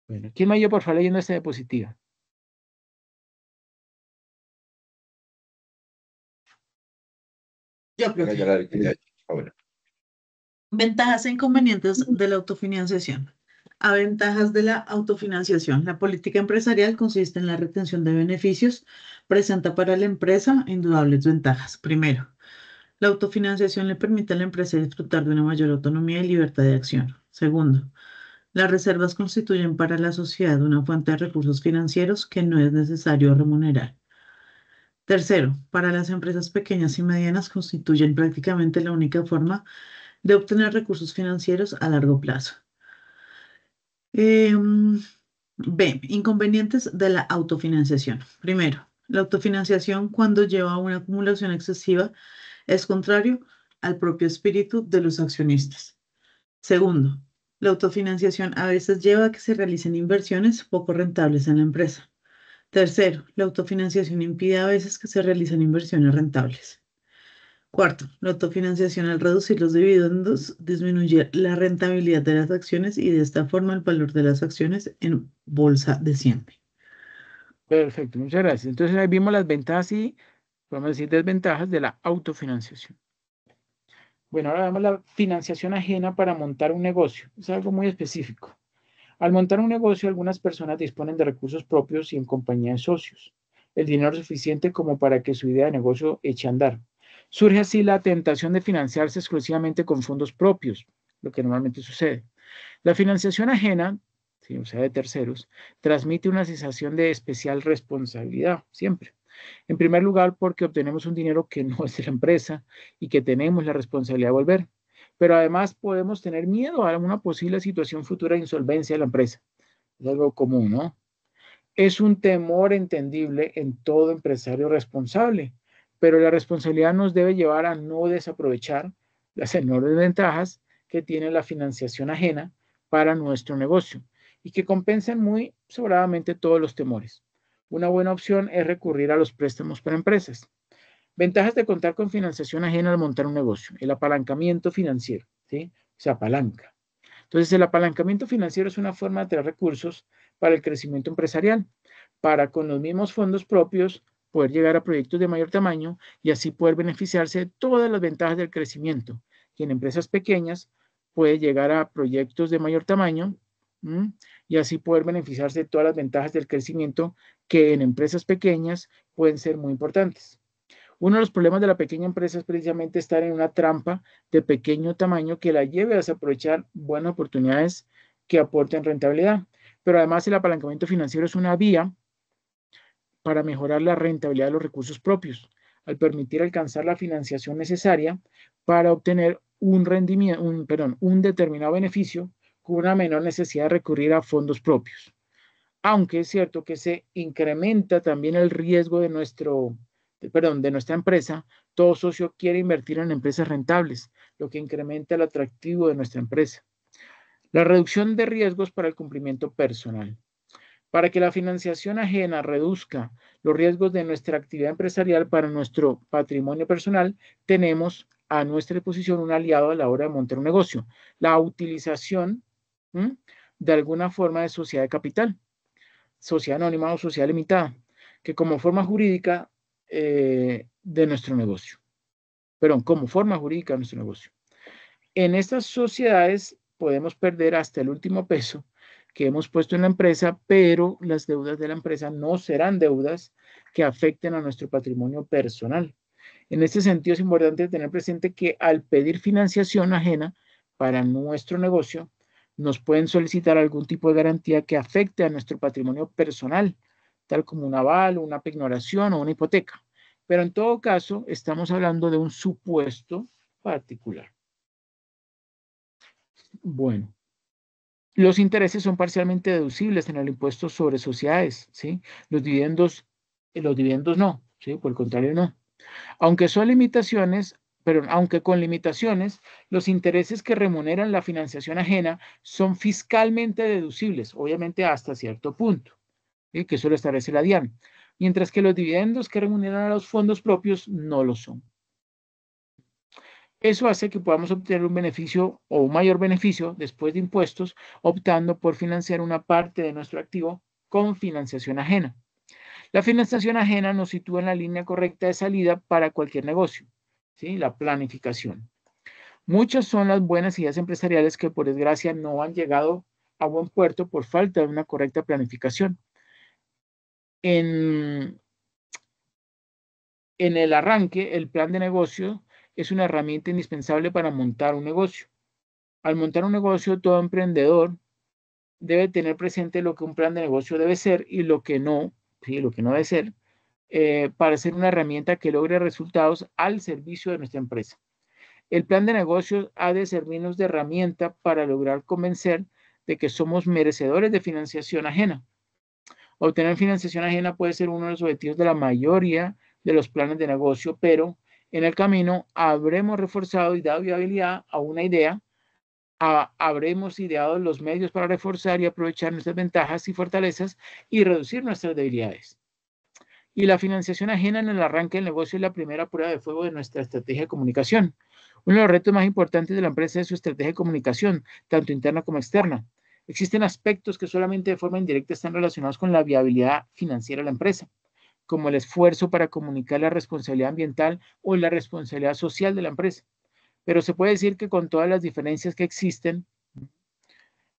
Bueno, ¿quién me ayuda, por favor, leyendo esta diapositiva? Yo, Venga, ya profe. la ya. Ah, bueno. Ventajas e inconvenientes de la autofinanciación. A ventajas de la autofinanciación. La política empresarial consiste en la retención de beneficios. Presenta para la empresa indudables ventajas. Primero, la autofinanciación le permite a la empresa disfrutar de una mayor autonomía y libertad de acción. Segundo, las reservas constituyen para la sociedad una fuente de recursos financieros que no es necesario remunerar. Tercero, para las empresas pequeñas y medianas constituyen prácticamente la única forma de obtener recursos financieros a largo plazo. B. Inconvenientes de la autofinanciación. Primero, la autofinanciación cuando lleva a una acumulación excesiva es contrario al propio espíritu de los accionistas. Segundo, la autofinanciación a veces lleva a que se realicen inversiones poco rentables en la empresa. Tercero, la autofinanciación impide a veces que se realicen inversiones rentables. Cuarto, la autofinanciación al reducir los dividendos disminuye la rentabilidad de las acciones y de esta forma el valor de las acciones en bolsa desciende. Perfecto, muchas gracias. Entonces ahí vimos las ventajas y, podemos decir, desventajas de la autofinanciación. Bueno, ahora vemos la financiación ajena para montar un negocio. Es algo muy específico. Al montar un negocio, algunas personas disponen de recursos propios y en compañía de socios. El dinero es suficiente como para que su idea de negocio eche a andar. Surge así la tentación de financiarse exclusivamente con fondos propios, lo que normalmente sucede. La financiación ajena, sí, o sea, de terceros, transmite una sensación de especial responsabilidad, siempre. En primer lugar, porque obtenemos un dinero que no es de la empresa y que tenemos la responsabilidad de volver. Pero además podemos tener miedo a una posible situación futura de insolvencia de la empresa. Es algo común, ¿no? Es un temor entendible en todo empresario responsable, pero la responsabilidad nos debe llevar a no desaprovechar las enormes ventajas que tiene la financiación ajena para nuestro negocio y que compensan muy sobradamente todos los temores. Una buena opción es recurrir a los préstamos para empresas. Ventajas de contar con financiación ajena al montar un negocio. El apalancamiento financiero, ¿sí? Se apalanca. Entonces, el apalancamiento financiero es una forma de tener recursos para el crecimiento empresarial, para con los mismos fondos propios poder llegar a proyectos de mayor tamaño y así poder beneficiarse de todas las ventajas del crecimiento, que en empresas pequeñas puede llegar a proyectos de mayor tamaño y así poder beneficiarse de todas las ventajas del crecimiento que en empresas pequeñas pueden ser muy importantes. Uno de los problemas de la pequeña empresa es precisamente estar en una trampa de pequeño tamaño que la lleve a desaprovechar buenas oportunidades que aporten rentabilidad. Pero además el apalancamiento financiero es una vía para mejorar la rentabilidad de los recursos propios, al permitir alcanzar la financiación necesaria para obtener un determinado beneficio con una menor necesidad de recurrir a fondos propios. Aunque es cierto que se incrementa también el riesgo de nuestra empresa. Todo socio quiere invertir en empresas rentables, lo que incrementa el atractivo de nuestra empresa. La reducción de riesgos para el cumplimiento personal. Para que la financiación ajena reduzca los riesgos de nuestra actividad empresarial para nuestro patrimonio personal, tenemos a nuestra disposición un aliado a la hora de montar un negocio, la utilización de alguna forma de sociedad de capital, sociedad anónima o sociedad limitada, que como forma jurídica de nuestro negocio. Perdón, como forma jurídica de nuestro negocio. En estas sociedades podemos perder hasta el último peso que hemos puesto en la empresa, pero las deudas de la empresa no serán deudas que afecten a nuestro patrimonio personal. En este sentido, es importante tener presente que al pedir financiación ajena para nuestro negocio, nos pueden solicitar algún tipo de garantía que afecte a nuestro patrimonio personal, tal como un aval, una pignoración o una hipoteca. Pero en todo caso, estamos hablando de un supuesto particular. Bueno, los intereses son parcialmente deducibles en el impuesto sobre sociedades, ¿sí? Los dividendos no, ¿sí? Por el contrario, no. Aunque con limitaciones, los intereses que remuneran la financiación ajena son fiscalmente deducibles, obviamente hasta cierto punto, ¿sí? Que eso lo establece la DIAN, mientras que los dividendos que remuneran a los fondos propios no lo son. Eso hace que podamos obtener un beneficio o un mayor beneficio después de impuestos, optando por financiar una parte de nuestro activo con financiación ajena. La financiación ajena nos sitúa en la línea correcta de salida para cualquier negocio, ¿sí? La planificación. Muchas son las buenas ideas empresariales que por desgracia no han llegado a buen puerto por falta de una correcta planificación. En el arranque, el plan de negocio es una herramienta indispensable para montar un negocio. Al montar un negocio, todo emprendedor debe tener presente lo que un plan de negocio debe ser y lo que no, ¿sí? Lo que no debe ser, para ser una herramienta que logre resultados al servicio de nuestra empresa. El plan de negocios ha de servirnos de herramienta para lograr convencer de que somos merecedores de financiación ajena. Obtener financiación ajena puede ser uno de los objetivos de la mayoría de los planes de negocio, pero en el camino habremos reforzado y dado viabilidad a una idea, habremos ideado los medios para reforzar y aprovechar nuestras ventajas y fortalezas y reducir nuestras debilidades. Y la financiación ajena en el arranque del negocio es la primera prueba de fuego de nuestra estrategia de comunicación. Uno de los retos más importantes de la empresa es su estrategia de comunicación, tanto interna como externa. Existen aspectos que solamente de forma indirecta están relacionados con la viabilidad financiera de la empresa, como el esfuerzo para comunicar la responsabilidad ambiental o la responsabilidad social de la empresa. Pero se puede decir que con todas las diferencias que existen,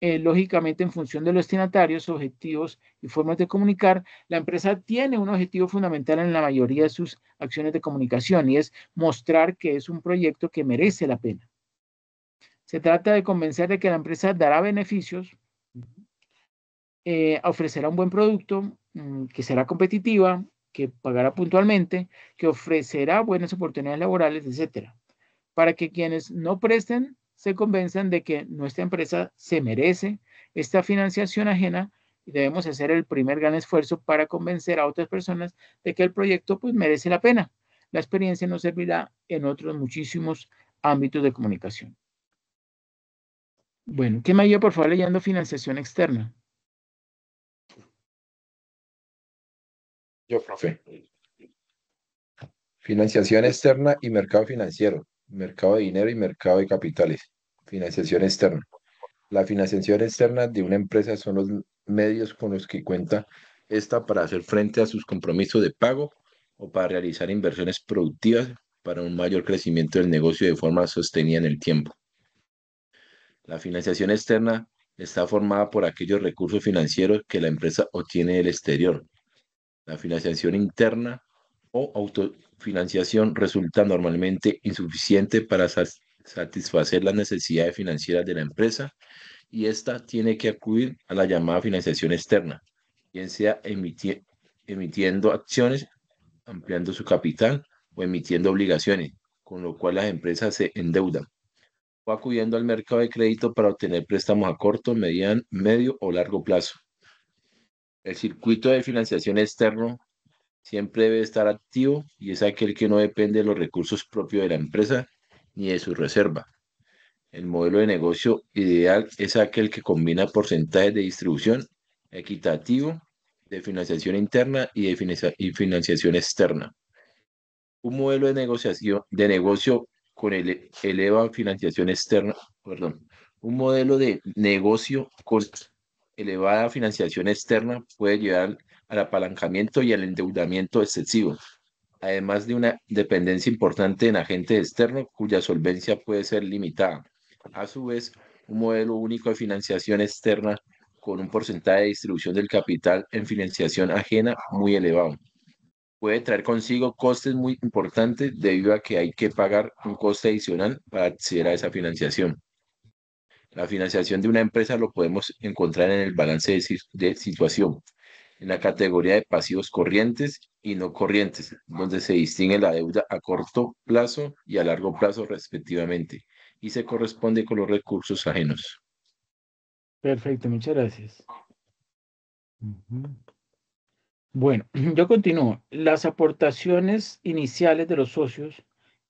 lógicamente en función de los destinatarios, objetivos y formas de comunicar, la empresa tiene un objetivo fundamental en la mayoría de sus acciones de comunicación y es mostrar que es un proyecto que merece la pena. Se trata de convencer de que la empresa dará beneficios, ofrecerá un buen producto, que será competitiva, que pagará puntualmente, que ofrecerá buenas oportunidades laborales, etc. Para que quienes no presten se convenzan de que nuestra empresa se merece esta financiación ajena y debemos hacer el primer gran esfuerzo para convencer a otras personas de que el proyecto pues merece la pena. La experiencia nos servirá en otros muchísimos ámbitos de comunicación. Bueno, ¿qué me ayuda por favor leyendo financiación externa? Yo, profe. Financiación externa y mercado financiero, mercado de dinero y mercado de capitales. Financiación externa. La financiación externa de una empresa son los medios con los que cuenta esta para hacer frente a sus compromisos de pago o para realizar inversiones productivas para un mayor crecimiento del negocio de forma sostenida en el tiempo. La financiación externa está formada por aquellos recursos financieros que la empresa obtiene del exterior. La financiación interna o autofinanciación resulta normalmente insuficiente para satisfacer las necesidades financieras de la empresa y ésta tiene que acudir a la llamada financiación externa, bien sea emitiendo acciones, ampliando su capital o emitiendo obligaciones, con lo cual las empresas se endeudan, o acudiendo al mercado de crédito para obtener préstamos a corto, mediano, medio o largo plazo. El circuito de financiación externo siempre debe estar activo y es aquel que no depende de los recursos propios de la empresa ni de su reserva. El modelo de negocio ideal es aquel que combina porcentajes de distribución equitativo, de financiación interna y de financiación externa. Un modelo de negocio con elevada financiación externa, perdón, un modelo de negocio con elevada financiación externa puede llevar al apalancamiento y al endeudamiento excesivo, además de una dependencia importante en agentes externos cuya solvencia puede ser limitada. A su vez, un modelo único de financiación externa con un porcentaje de distribución del capital en financiación ajena muy elevado puede traer consigo costes muy importantes debido a que hay que pagar un coste adicional para acceder a esa financiación. La financiación de una empresa lo podemos encontrar en el balance de situación, en la categoría de pasivos corrientes y no corrientes, donde se distingue la deuda a corto plazo y a largo plazo respectivamente, y se corresponde con los recursos ajenos. Perfecto, muchas gracias. Bueno, yo continúo. Las aportaciones iniciales de los socios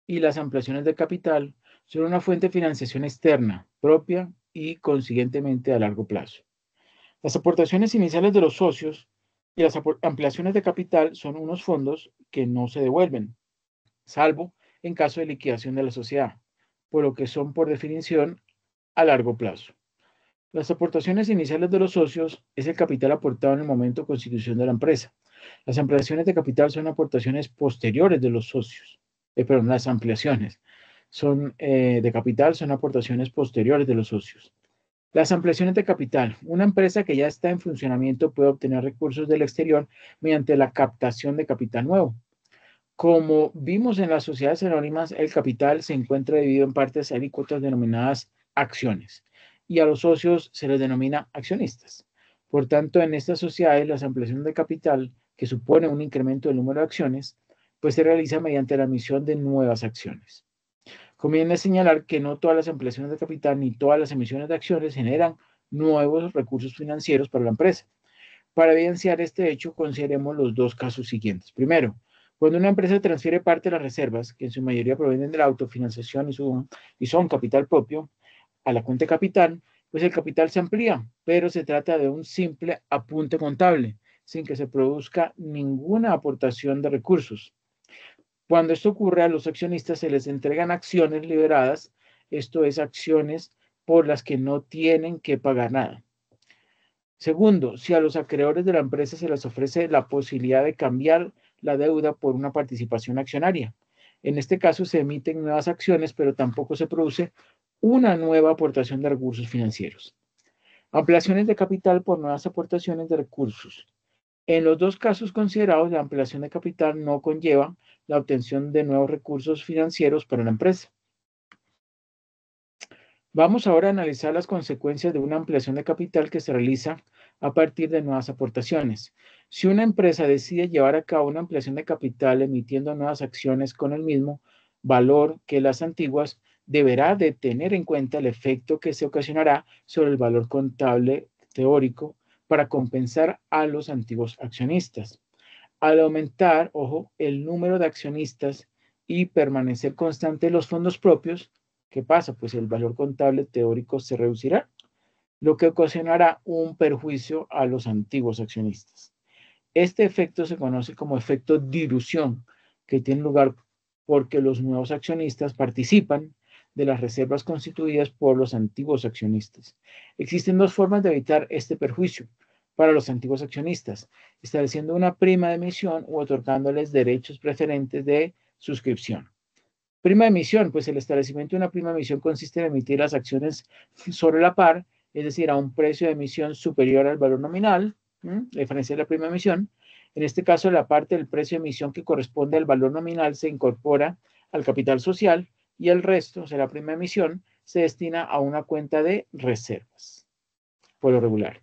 y las ampliaciones de capital son una fuente de financiación externa, propia y consiguientemente a largo plazo. Las aportaciones iniciales de los socios y las ampliaciones de capital son unos fondos que no se devuelven, salvo en caso de liquidación de la sociedad, por lo que son por definición a largo plazo. Las aportaciones iniciales de los socios es el capital aportado en el momento de constitución de la empresa. Las ampliaciones de capital son aportaciones posteriores de los socios. Perdón, las ampliaciones de capital son aportaciones posteriores de los socios. Las ampliaciones de capital. Una empresa que ya está en funcionamiento puede obtener recursos del exterior mediante la captación de capital nuevo. Como vimos en las sociedades anónimas, el capital se encuentra dividido en partes alícuotas denominadas acciones y a los socios se les denomina accionistas. Por tanto, en estas sociedades, las ampliaciones de capital, que supone un incremento del número de acciones, pues se realiza mediante la emisión de nuevas acciones. Conviene señalar que no todas las ampliaciones de capital ni todas las emisiones de acciones generan nuevos recursos financieros para la empresa. Para evidenciar este hecho, consideremos los dos casos siguientes. Primero, cuando una empresa transfiere parte de las reservas, que en su mayoría provienen de la autofinanciación y son capital propio, a la cuenta de capital, pues el capital se amplía, pero se trata de un simple apunte contable, sin que se produzca ninguna aportación de recursos. Cuando esto ocurre, a los accionistas se les entregan acciones liberadas, esto es, acciones por las que no tienen que pagar nada. Segundo, si a los acreedores de la empresa se les ofrece la posibilidad de cambiar la deuda por una participación accionaria. En este caso se emiten nuevas acciones, pero tampoco se produce una nueva aportación de recursos financieros. Ampliaciones de capital por nuevas aportaciones de recursos. En los dos casos considerados, la ampliación de capital no conlleva la obtención de nuevos recursos financieros para la empresa. Vamos ahora a analizar las consecuencias de una ampliación de capital que se realiza a partir de nuevas aportaciones. Si una empresa decide llevar a cabo una ampliación de capital emitiendo nuevas acciones con el mismo valor que las antiguas, deberá de tener en cuenta el efecto que se ocasionará sobre el valor contable teórico para compensar a los antiguos accionistas. Al aumentar, ojo, el número de accionistas y permanecer constante los fondos propios, ¿qué pasa? Pues el valor contable teórico se reducirá, lo que ocasionará un perjuicio a los antiguos accionistas. Este efecto se conoce como efecto dilución, que tiene lugar porque los nuevos accionistas participan de las reservas constituidas por los antiguos accionistas. Existen dos formas de evitar este perjuicio para los antiguos accionistas: estableciendo una prima de emisión u otorgándoles derechos preferentes de suscripción. Prima de emisión, pues el establecimiento de una prima de emisión consiste en emitir las acciones sobre la par, es decir, a un precio de emisión superior al valor nominal, la diferencia de la prima de emisión. En este caso, la parte del precio de emisión que corresponde al valor nominal se incorpora al capital social y el resto, o sea, la prima de emisión, se destina a una cuenta de reservas, por lo regular.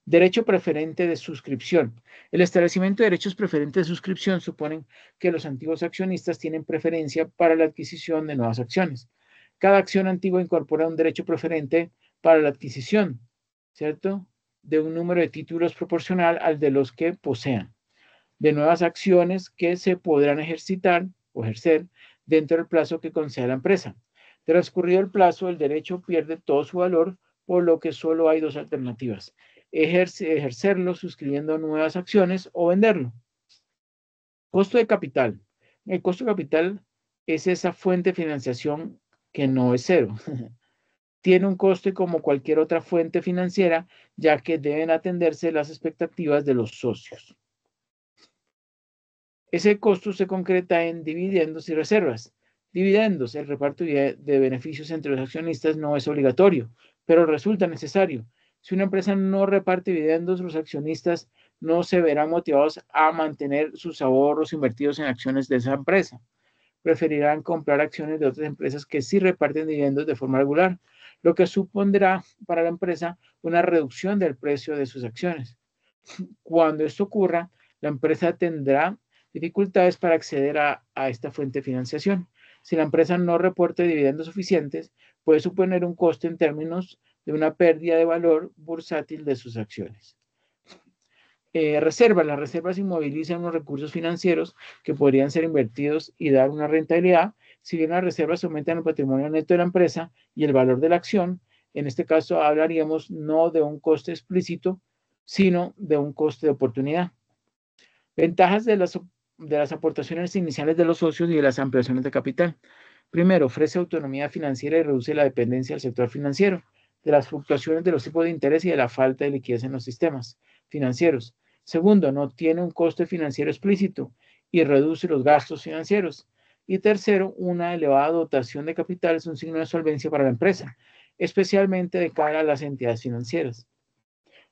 Derecho preferente de suscripción. El establecimiento de derechos preferentes de suscripción suponen que los antiguos accionistas tienen preferencia para la adquisición de nuevas acciones. Cada acción antigua incorpora un derecho preferente para la adquisición, ¿cierto?, de un número de títulos proporcional al de los que posean, de nuevas acciones que se podrán ejercitar o ejercer dentro del plazo que conceda la empresa. Transcurrido el plazo, el derecho pierde todo su valor, por lo que solo hay dos alternativas: ejercerlo suscribiendo nuevas acciones o venderlo. Costo de capital. El costo de capital es esa fuente de financiación que no es cero. Tiene un coste como cualquier otra fuente financiera, ya que deben atenderse las expectativas de los socios. Ese costo se concreta en dividendos y reservas. Dividendos: el reparto de beneficios entre los accionistas no es obligatorio, pero resulta necesario. Si una empresa no reparte dividendos, los accionistas no se verán motivados a mantener sus ahorros invertidos en acciones de esa empresa. Preferirán comprar acciones de otras empresas que sí reparten dividendos de forma regular, lo que supondrá para la empresa una reducción del precio de sus acciones. Cuando esto ocurra, la empresa tendrá dificultades para acceder a esta fuente de financiación. Si la empresa no reporta dividendos suficientes, puede suponer un coste en términos de una pérdida de valor bursátil de sus acciones. Reservas. Las reservas inmovilizan unos recursos financieros que podrían ser invertidos y dar una rentabilidad. Si bien las reservas aumentan el patrimonio neto de la empresa y el valor de la acción, en este caso hablaríamos no de un coste explícito, sino de un coste de oportunidad. Ventajas de las aportaciones iniciales de los socios y de las ampliaciones de capital. Primero, ofrece autonomía financiera y reduce la dependencia del sector financiero de las fluctuaciones de los tipos de interés y de la falta de liquidez en los sistemas financieros. Segundo, no tiene un coste financiero explícito y reduce los gastos financieros. Y tercero, una elevada dotación de capital es un signo de solvencia para la empresa, especialmente de cara a las entidades financieras.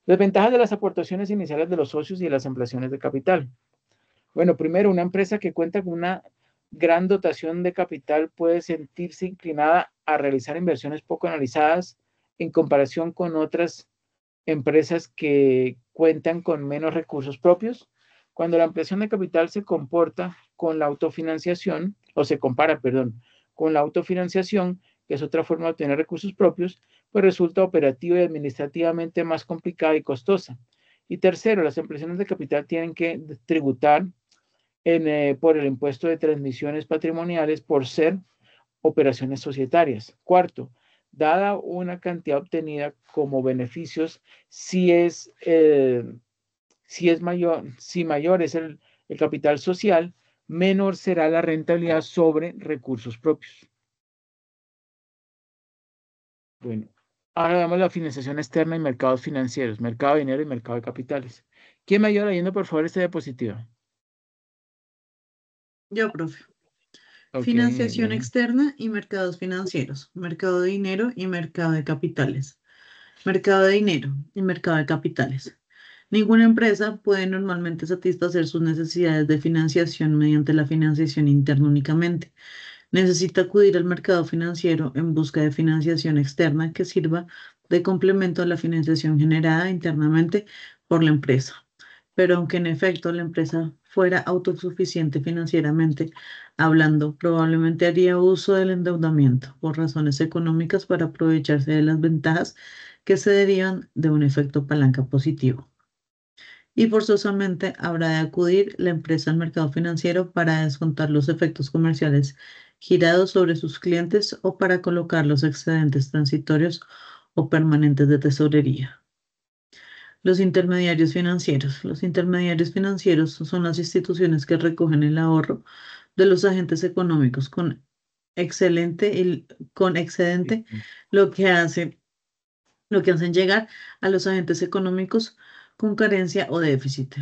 Desventajas de las aportaciones iniciales de los socios y de las ampliaciones de capital. Bueno, primero, una empresa que cuenta con una gran dotación de capital puede sentirse inclinada a realizar inversiones poco analizadas en comparación con otras empresas que cuentan con menos recursos propios. Cuando la ampliación de capital se comporta con la autofinanciación, o se compara, perdón, con la autofinanciación, que es otra forma de obtener recursos propios, pues resulta operativa y administrativamente más complicada y costosa. Y tercero, las ampliaciones de capital tienen que tributar por el impuesto de transmisiones patrimoniales por ser operaciones societarias. Cuarto, dada una cantidad obtenida como beneficios, si mayor es el capital social, menor será la rentabilidad sobre recursos propios. Bueno, ahora veamos la financiación externa y mercados financieros, mercado de dinero y mercado de capitales. ¿Quién me ayuda leyendo, por favor, esta diapositiva? Yo, profe. Ok, Financiación bueno. externa y mercados financieros, mercado de dinero y mercado de capitales. Mercado de dinero y mercado de capitales. Ninguna empresa puede normalmente satisfacer sus necesidades de financiación mediante la financiación interna únicamente. Necesita acudir al mercado financiero en busca de financiación externa que sirva de complemento a la financiación generada internamente por la empresa. Pero aunque en efecto la empresa fuera autosuficiente financieramente hablando, probablemente haría uso del endeudamiento por razones económicas para aprovecharse de las ventajas que se derivan de un efecto palanca positivo. Y forzosamente habrá de acudir la empresa al mercado financiero para descontar los efectos comerciales girados sobre sus clientes o para colocar los excedentes transitorios o permanentes de tesorería. Los intermediarios financieros. Los intermediarios financieros son las instituciones que recogen el ahorro de los agentes económicos con excedente, lo que hace, lo que hacen llegar a los agentes económicos con carencia o déficit,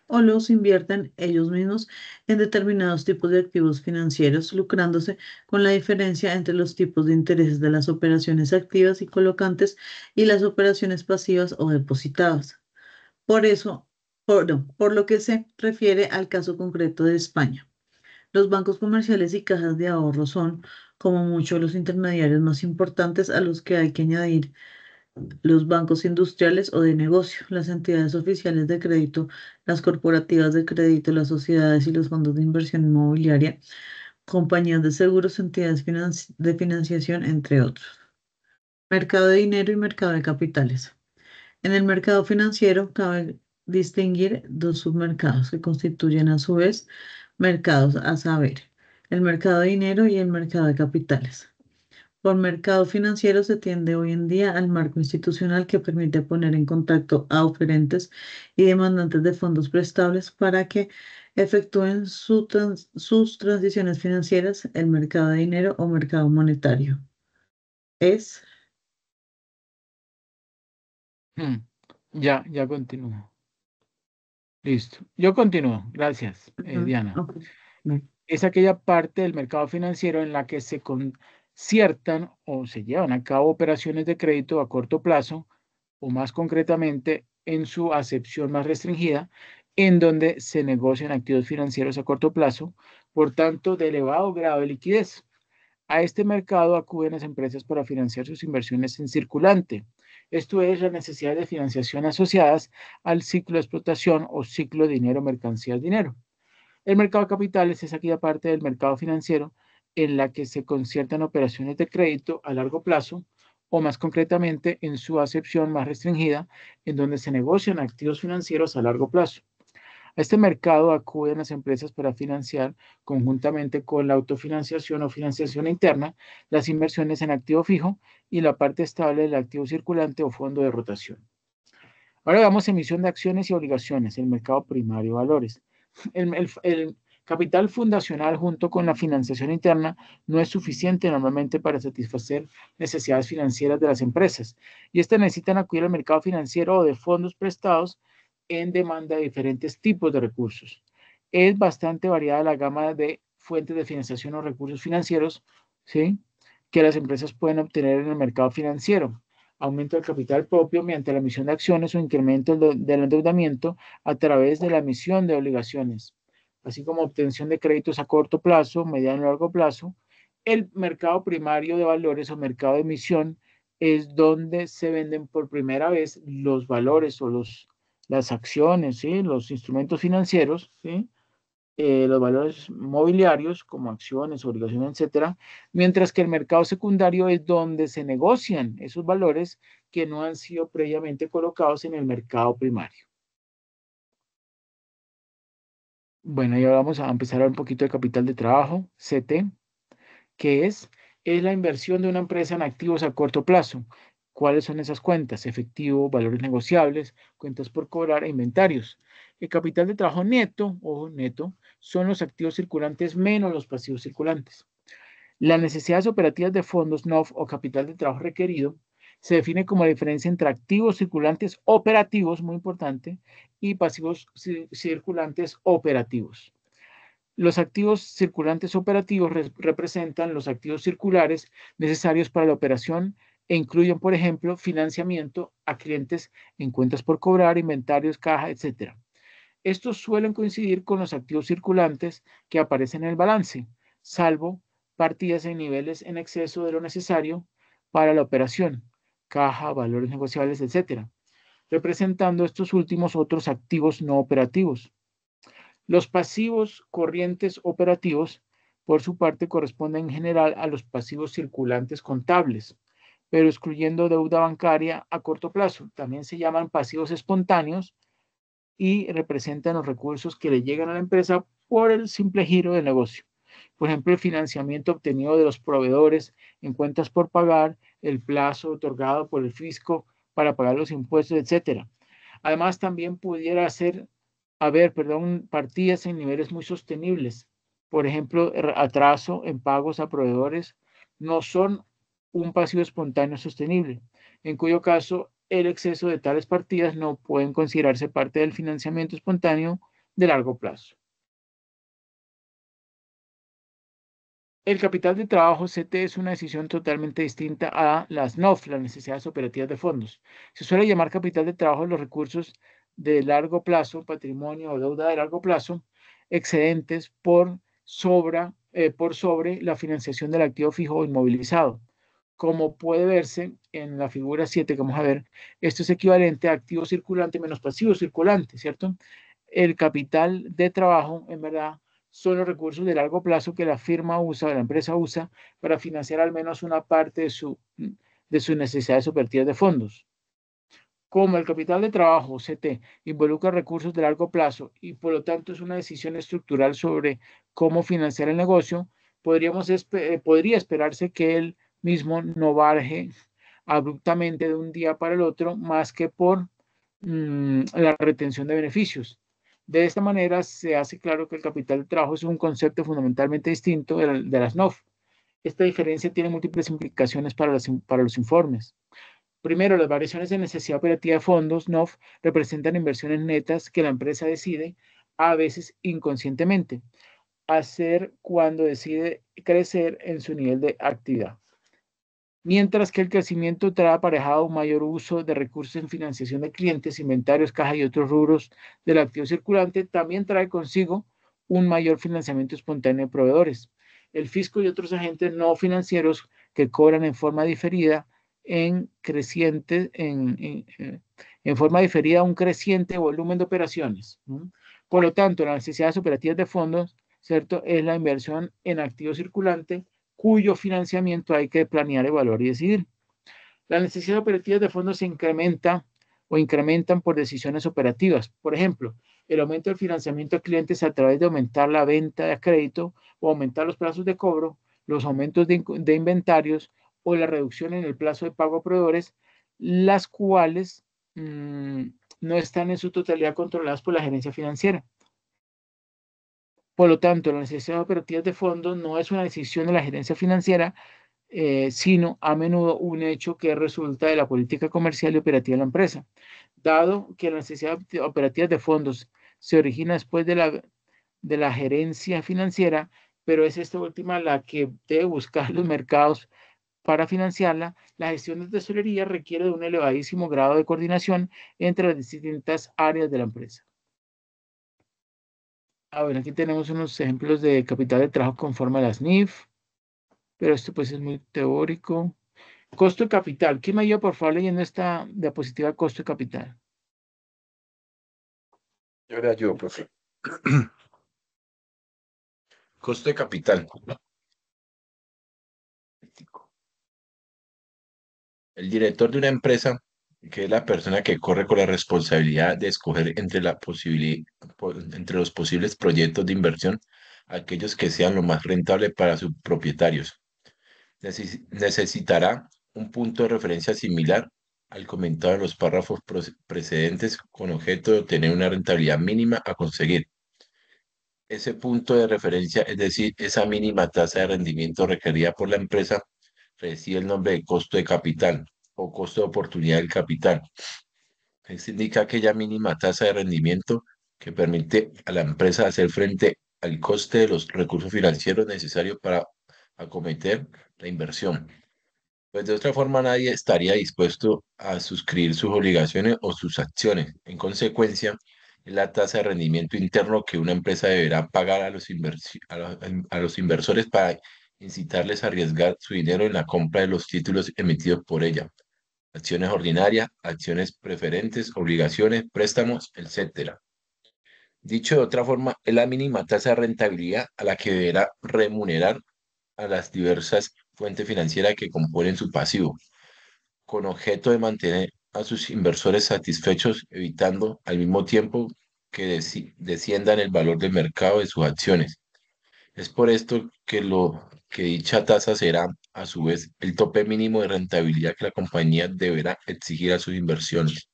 o los invierten ellos mismos en determinados tipos de activos financieros, lucrándose con la diferencia entre los tipos de intereses de las operaciones activas y colocantes y las operaciones pasivas o depositadas. Por eso, no, por lo que se refiere al caso concreto de España. Los bancos comerciales y cajas de ahorro son, como mucho, los intermediarios más importantes a los que hay que añadir los bancos industriales o de negocio, las entidades oficiales de crédito, las corporativas de crédito, las sociedades y los fondos de inversión inmobiliaria, compañías de seguros, entidades de financiación, entre otros. Mercado de dinero y mercado de capitales. En el mercado financiero cabe distinguir dos submercados que constituyen a su vez mercados, a saber, el mercado de dinero y el mercado de capitales. Por mercado financiero se tiende hoy en día al marco institucional que permite poner en contacto a oferentes y demandantes de fondos prestables para que efectúen sus transiciones financieras, el mercado de dinero o mercado monetario. Es, Ya continúo. Listo. Yo continúo. Gracias, Diana. ok. Es aquella parte del mercado financiero en la que se conciertan o se llevan a cabo operaciones de crédito a corto plazo, o más concretamente en su acepción más restringida, en donde se negocian activos financieros a corto plazo, por tanto, de elevado grado de liquidez. A este mercado acuden las empresas para financiar sus inversiones en circulante. Esto es, las necesidades de financiación asociadas al ciclo de explotación o ciclo de dinero, mercancías, dinero. El mercado de capitales es aquella parte del mercado financiero en la que se conciertan operaciones de crédito a largo plazo, o más concretamente en su acepción más restringida, en donde se negocian activos financieros a largo plazo. A este mercado acuden las empresas para financiar, conjuntamente con la autofinanciación o financiación interna, las inversiones en activo fijo y la parte estable del activo circulante o fondo de rotación. Ahora veamos emisión de acciones y obligaciones, el mercado primario de valores. El capital fundacional junto con la financiación interna no es suficiente normalmente para satisfacer necesidades financieras de las empresas, y estas necesitan acudir al mercado financiero o de fondos prestados en demanda de diferentes tipos de recursos. Es bastante variada la gama de fuentes de financiación o recursos financieros, ¿sí?, que las empresas pueden obtener en el mercado financiero. Aumento del capital propio mediante la emisión de acciones o incremento del endeudamiento a través de la emisión de obligaciones, así como obtención de créditos a corto plazo, mediano y largo plazo. El mercado primario de valores o mercado de emisión es donde se venden por primera vez los valores o las acciones, ¿sí?, los instrumentos financieros, ¿sí?, los valores mobiliarios como acciones, obligaciones, etcétera, mientras que el mercado secundario es donde se negocian esos valores que no han sido previamente colocados en el mercado primario. Bueno, ya vamos a empezar a ver un poquito de capital de trabajo, CT, que es la inversión de una empresa en activos a corto plazo. ¿Cuáles son esas cuentas? Efectivo, valores negociables, cuentas por cobrar e inventarios. El capital de trabajo neto, o neto, son los activos circulantes menos los pasivos circulantes. Las necesidades operativas de fondos NOF o capital de trabajo requerido se define como la diferencia entre activos circulantes operativos, muy importante, y pasivos circulantes operativos. Los activos circulantes operativos representan los activos circulares necesarios para la operación e incluyen, por ejemplo, financiamiento a clientes en cuentas por cobrar, inventarios, caja, etc. Estos suelen coincidir con los activos circulantes que aparecen en el balance, salvo partidas en niveles en exceso de lo necesario para la operación, caja, valores negociables, etc., representando estos últimos otros activos no operativos. Los pasivos corrientes operativos, por su parte, corresponden en general a los pasivos circulantes contables, pero excluyendo deuda bancaria a corto plazo. También se llaman pasivos espontáneos y representan los recursos que le llegan a la empresa por el simple giro del negocio. Por ejemplo, el financiamiento obtenido de los proveedores en cuentas por pagar, el plazo otorgado por el fisco para pagar los impuestos, etc. Además, también pudiera haber partidas en niveles muy sostenibles, por ejemplo, atraso en pagos a proveedores, no son un pasivo espontáneo sostenible, en cuyo caso el exceso de tales partidas no pueden considerarse parte del financiamiento espontáneo de largo plazo. El capital de trabajo CT es una decisión totalmente distinta a las NOF, las necesidades operativas de fondos. Se suele llamar capital de trabajo los recursos de largo plazo, patrimonio o deuda de largo plazo, excedentes por sobre la financiación del activo fijo o inmovilizado. Como puede verse en la figura 7 que vamos a ver, esto es equivalente a activo circulante menos pasivo circulante, ¿cierto? El capital de trabajo, en verdad, son los recursos de largo plazo que la firma usa, o la empresa usa, para financiar al menos una parte de sus necesidades operativas de fondos. Como el capital de trabajo, CT, involucra recursos de largo plazo y por lo tanto es una decisión estructural sobre cómo financiar el negocio, podría esperarse que el mismo no baje abruptamente de un día para el otro más que por la retención de beneficios. De esta manera se hace claro que el capital de trabajo es un concepto fundamentalmente distinto de las NOF. Esta diferencia tiene múltiples implicaciones para los informes. Primero, las variaciones de necesidad operativa de fondos NOF representan inversiones netas que la empresa decide, a veces inconscientemente, hacer cuando decide crecer en su nivel de actividad. Mientras que el crecimiento trae aparejado un mayor uso de recursos en financiación de clientes, inventarios, caja y otros rubros del activo circulante, también trae consigo un mayor financiamiento espontáneo de proveedores. El fisco y otros agentes no financieros que cobran en forma diferida en forma diferida un creciente volumen de operaciones. Por lo tanto, las necesidades operativas de fondos, ¿cierto? Es la inversión en activo circulante cuyo financiamiento hay que planear, evaluar y decidir. Las necesidades operativas de fondos se incrementan por decisiones operativas. Por ejemplo, el aumento del financiamiento a clientes a través de aumentar la venta de crédito o aumentar los plazos de cobro, los aumentos de inventarios o la reducción en el plazo de pago a proveedores, las cuales no están en su totalidad controladas por la gerencia financiera. Por lo tanto, las necesidades operativas de fondos no es una decisión de la gerencia financiera, sino a menudo un hecho que resulta de la política comercial y operativa de la empresa. Dado que la necesidad operativa de fondos se origina después de la gerencia financiera, pero es esta última la que debe buscar los mercados para financiarla, la gestión de tesorería requiere de un elevadísimo grado de coordinación entre las distintas áreas de la empresa. A ver, aquí tenemos unos ejemplos de capital de trabajo conforme a las NIF, pero esto pues es muy teórico. Costo de capital. ¿Quién me ayuda, por favor, leyendo esta diapositiva costo de capital? Yo le ayudo, profe. Costo de capital. El director de una empresa, que es la persona que corre con la responsabilidad de escoger entre los posibles proyectos de inversión, aquellos que sean lo más rentable para sus propietarios. Necesitará un punto de referencia similar al comentado en los párrafos precedentes con objeto de obtener una rentabilidad mínima a conseguir. Ese punto de referencia, es decir, esa mínima tasa de rendimiento requerida por la empresa, recibe el nombre de costo de capital o costo de oportunidad del capital. Esto indica aquella mínima tasa de rendimiento que permite a la empresa hacer frente al coste de los recursos financieros necesarios para acometer la inversión. Pues de otra forma nadie estaría dispuesto a suscribir sus obligaciones o sus acciones. En consecuencia, es la tasa de rendimiento interno que una empresa deberá pagar a los inversores para incitarles a arriesgar su dinero en la compra de los títulos emitidos por ella. Acciones ordinarias, acciones preferentes, obligaciones, préstamos, etc. Dicho de otra forma, es la mínima tasa de rentabilidad a la que deberá remunerar a las diversas fuentes financieras que componen su pasivo, con objeto de mantener a sus inversores satisfechos, evitando al mismo tiempo que desciendan el valor del mercado de sus acciones. Es por esto que dicha tasa será, a su vez, el tope mínimo de rentabilidad que la compañía deberá exigir a sus inversiones.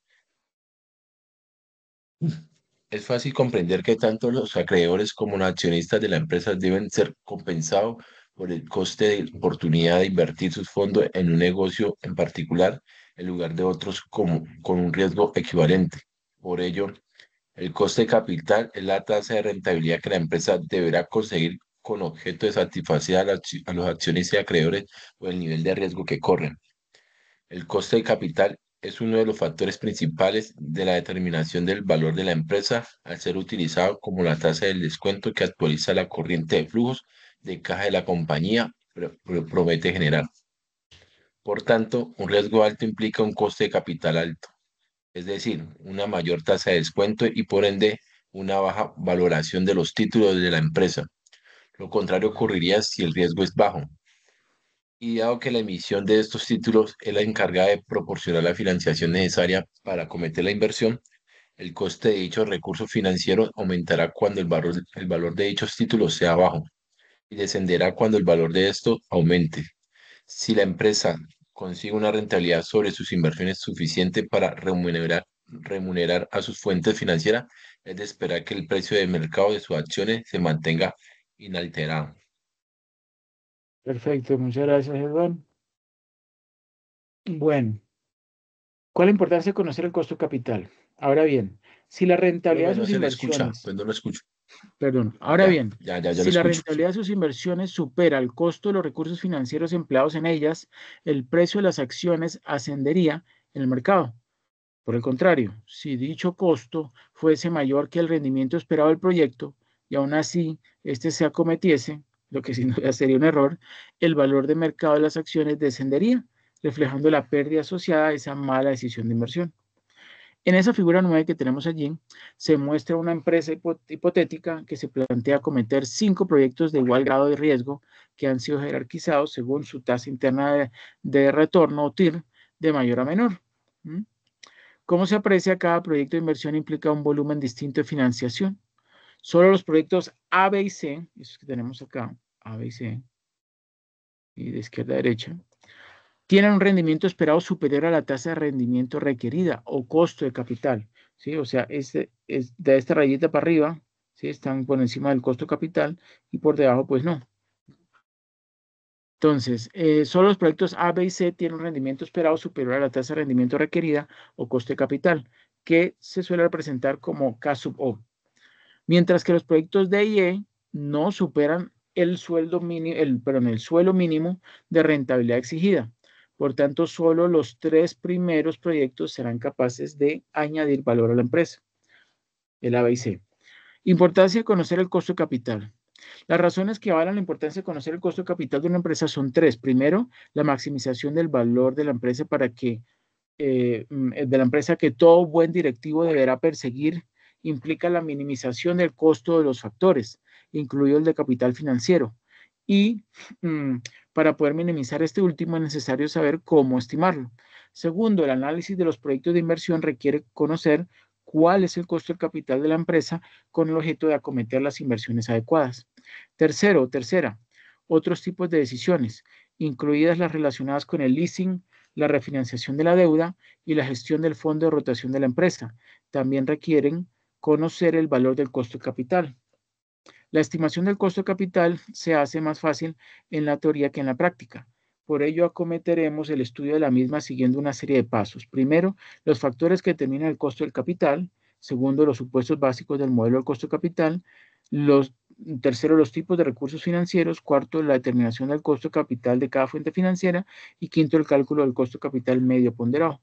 Es fácil comprender que tanto los acreedores como los accionistas de la empresa deben ser compensados por el coste de oportunidad de invertir sus fondos en un negocio en particular en lugar de otros con un riesgo equivalente. Por ello, el coste de capital es la tasa de rentabilidad que la empresa deberá conseguir con objeto de satisfacer a los accionistas y acreedores o el nivel de riesgo que corren. El coste de capital es uno de los factores principales de la determinación del valor de la empresa al ser utilizado como la tasa del descuento que actualiza la corriente de flujos de caja de la compañía promete generar. Por tanto, un riesgo alto implica un coste de capital alto, es decir, una mayor tasa de descuento y por ende una baja valoración de los títulos de la empresa. Lo contrario ocurriría si el riesgo es bajo. Y dado que la emisión de estos títulos es la encargada de proporcionar la financiación necesaria para acometer la inversión, el coste de dichos recursos financieros aumentará cuando el valor de dichos títulos sea bajo y descenderá cuando el valor de estos aumente. Si la empresa consigue una rentabilidad sobre sus inversiones suficiente para remunerar a sus fuentes financieras, es de esperar que el precio de mercado de sus acciones se mantenga inalterado. Perfecto, muchas gracias, Eduardo. Bueno, ¿cuál es la importancia de conocer el costo de capital? Ahora bien, si la rentabilidad de Profe, no sus se le escucha, inversiones, pues no lo escucho. perdón, ahora Ya, bien, ya lo si la escucho. rentabilidad de sus inversiones supera el costo de los recursos financieros empleados en ellas, el precio de las acciones ascendería en el mercado. Por el contrario, si dicho costo fuese mayor que el rendimiento esperado del proyecto y aún así este se acometiese, lo que sin duda sería un error, el valor de mercado de las acciones descendería, reflejando la pérdida asociada a esa mala decisión de inversión. En esa figura 9 que tenemos allí, se muestra una empresa hipotética que se plantea acometer 5 proyectos de igual grado de riesgo que han sido jerarquizados según su tasa interna de retorno o TIR de mayor a menor. Como se aprecia, cada proyecto de inversión implica un volumen distinto de financiación. Solo los proyectos A, B y C, esos que tenemos acá, A, B y C, y de izquierda a derecha, tienen un rendimiento esperado superior a la tasa de rendimiento requerida o costo de capital. ¿Sí? O sea, de esta rayita para arriba, ¿sí? Están por encima del costo de capital y por debajo, pues no. Entonces, solo los proyectos A, B y C tienen un rendimiento esperado superior a la tasa de rendimiento requerida o costo de capital, que se suele representar como K sub O. Mientras que los proyectos D y E no superan el suelo mínimo de rentabilidad exigida. Por tanto, solo los 3 primeros proyectos serán capaces de añadir valor a la empresa, el A, B y C. Importancia de conocer el costo de capital. Las razones que avalan la importancia de conocer el costo de capital de una empresa son 3. Primero, la maximización del valor de la empresa de la empresa que todo buen directivo deberá perseguir implica la minimización del costo de los factores, incluido el de capital financiero. Y para poder minimizar este último es necesario saber cómo estimarlo. Segundo, el análisis de los proyectos de inversión requiere conocer cuál es el costo del capital de la empresa con el objeto de acometer las inversiones adecuadas. Tercera, otros tipos de decisiones, incluidas las relacionadas con el leasing, la refinanciación de la deuda y la gestión del fondo de rotación de la empresa. También requieren conocer el valor del costo de capital. La estimación del costo de capital se hace más fácil en la teoría que en la práctica. Por ello, acometeremos el estudio de la misma siguiendo una serie de pasos. Primero, los factores que determinan el costo del capital. Segundo, los supuestos básicos del modelo del costo de capital. Tercero, los tipos de recursos financieros. Cuarto, la determinación del costo de capital de cada fuente financiera. Y quinto, el cálculo del costo de capital medio ponderado.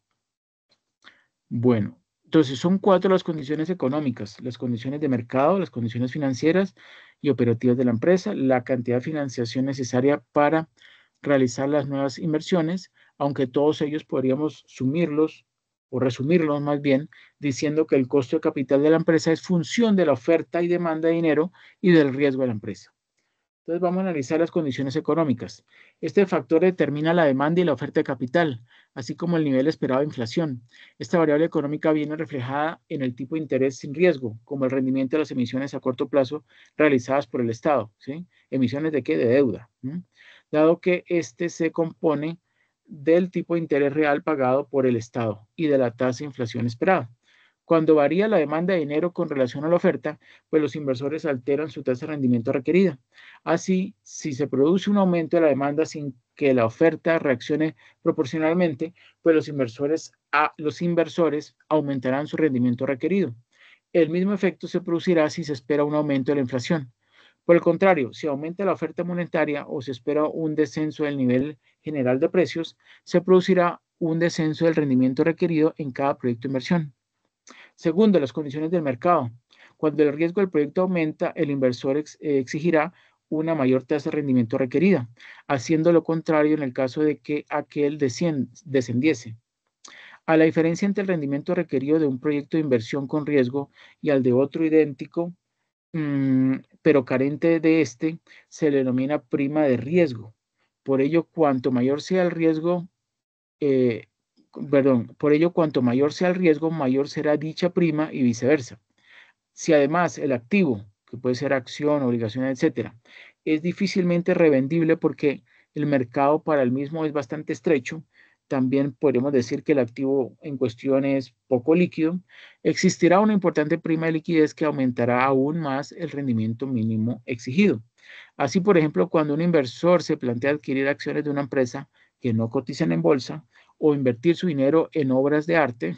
Bueno, entonces son 4 las condiciones económicas: las condiciones de mercado, las condiciones financieras y operativas de la empresa, la cantidad de financiación necesaria para realizar las nuevas inversiones, aunque todos ellos podríamos sumirlos o resumirlos más bien diciendo que el costo de capital de la empresa es función de la oferta y demanda de dinero y del riesgo de la empresa. Entonces vamos a analizar las condiciones económicas. Este factor determina la demanda y la oferta de capital, así como el nivel esperado de inflación. Esta variable económica viene reflejada en el tipo de interés sin riesgo, como el rendimiento de las emisiones a corto plazo realizadas por el Estado. ¿Sí? ¿Emisiones de qué? De deuda. Dado que este se compone del tipo de interés real pagado por el Estado y de la tasa de inflación esperada. Cuando varía la demanda de dinero con relación a la oferta, pues los inversores alteran su tasa de rendimiento requerida. Así, si se produce un aumento de la demanda sin que la oferta reaccione proporcionalmente, pues los inversores aumentarán su rendimiento requerido. El mismo efecto se producirá si se espera un aumento de la inflación. Por el contrario, si aumenta la oferta monetaria o se espera un descenso del nivel general de precios, se producirá un descenso del rendimiento requerido en cada proyecto de inversión. Segundo, las condiciones del mercado. Cuando el riesgo del proyecto aumenta, el inversor exigirá una mayor tasa de rendimiento requerida, haciendo lo contrario en el caso de que aquel descendiese. A la diferencia entre el rendimiento requerido de un proyecto de inversión con riesgo y al de otro idéntico, pero carente de este, se le denomina prima de riesgo. Por ello, cuanto mayor sea el riesgo, cuanto mayor sea el riesgo, mayor será dicha prima y viceversa. Si además el activo, que puede ser acción, obligación, etcétera, es difícilmente revendible porque el mercado para el mismo es bastante estrecho, también podemos decir que el activo en cuestión es poco líquido, existirá una importante prima de liquidez que aumentará aún más el rendimiento mínimo exigido. Así, por ejemplo, cuando un inversor se plantea adquirir acciones de una empresa que no cotizan en bolsa o invertir su dinero en obras de arte,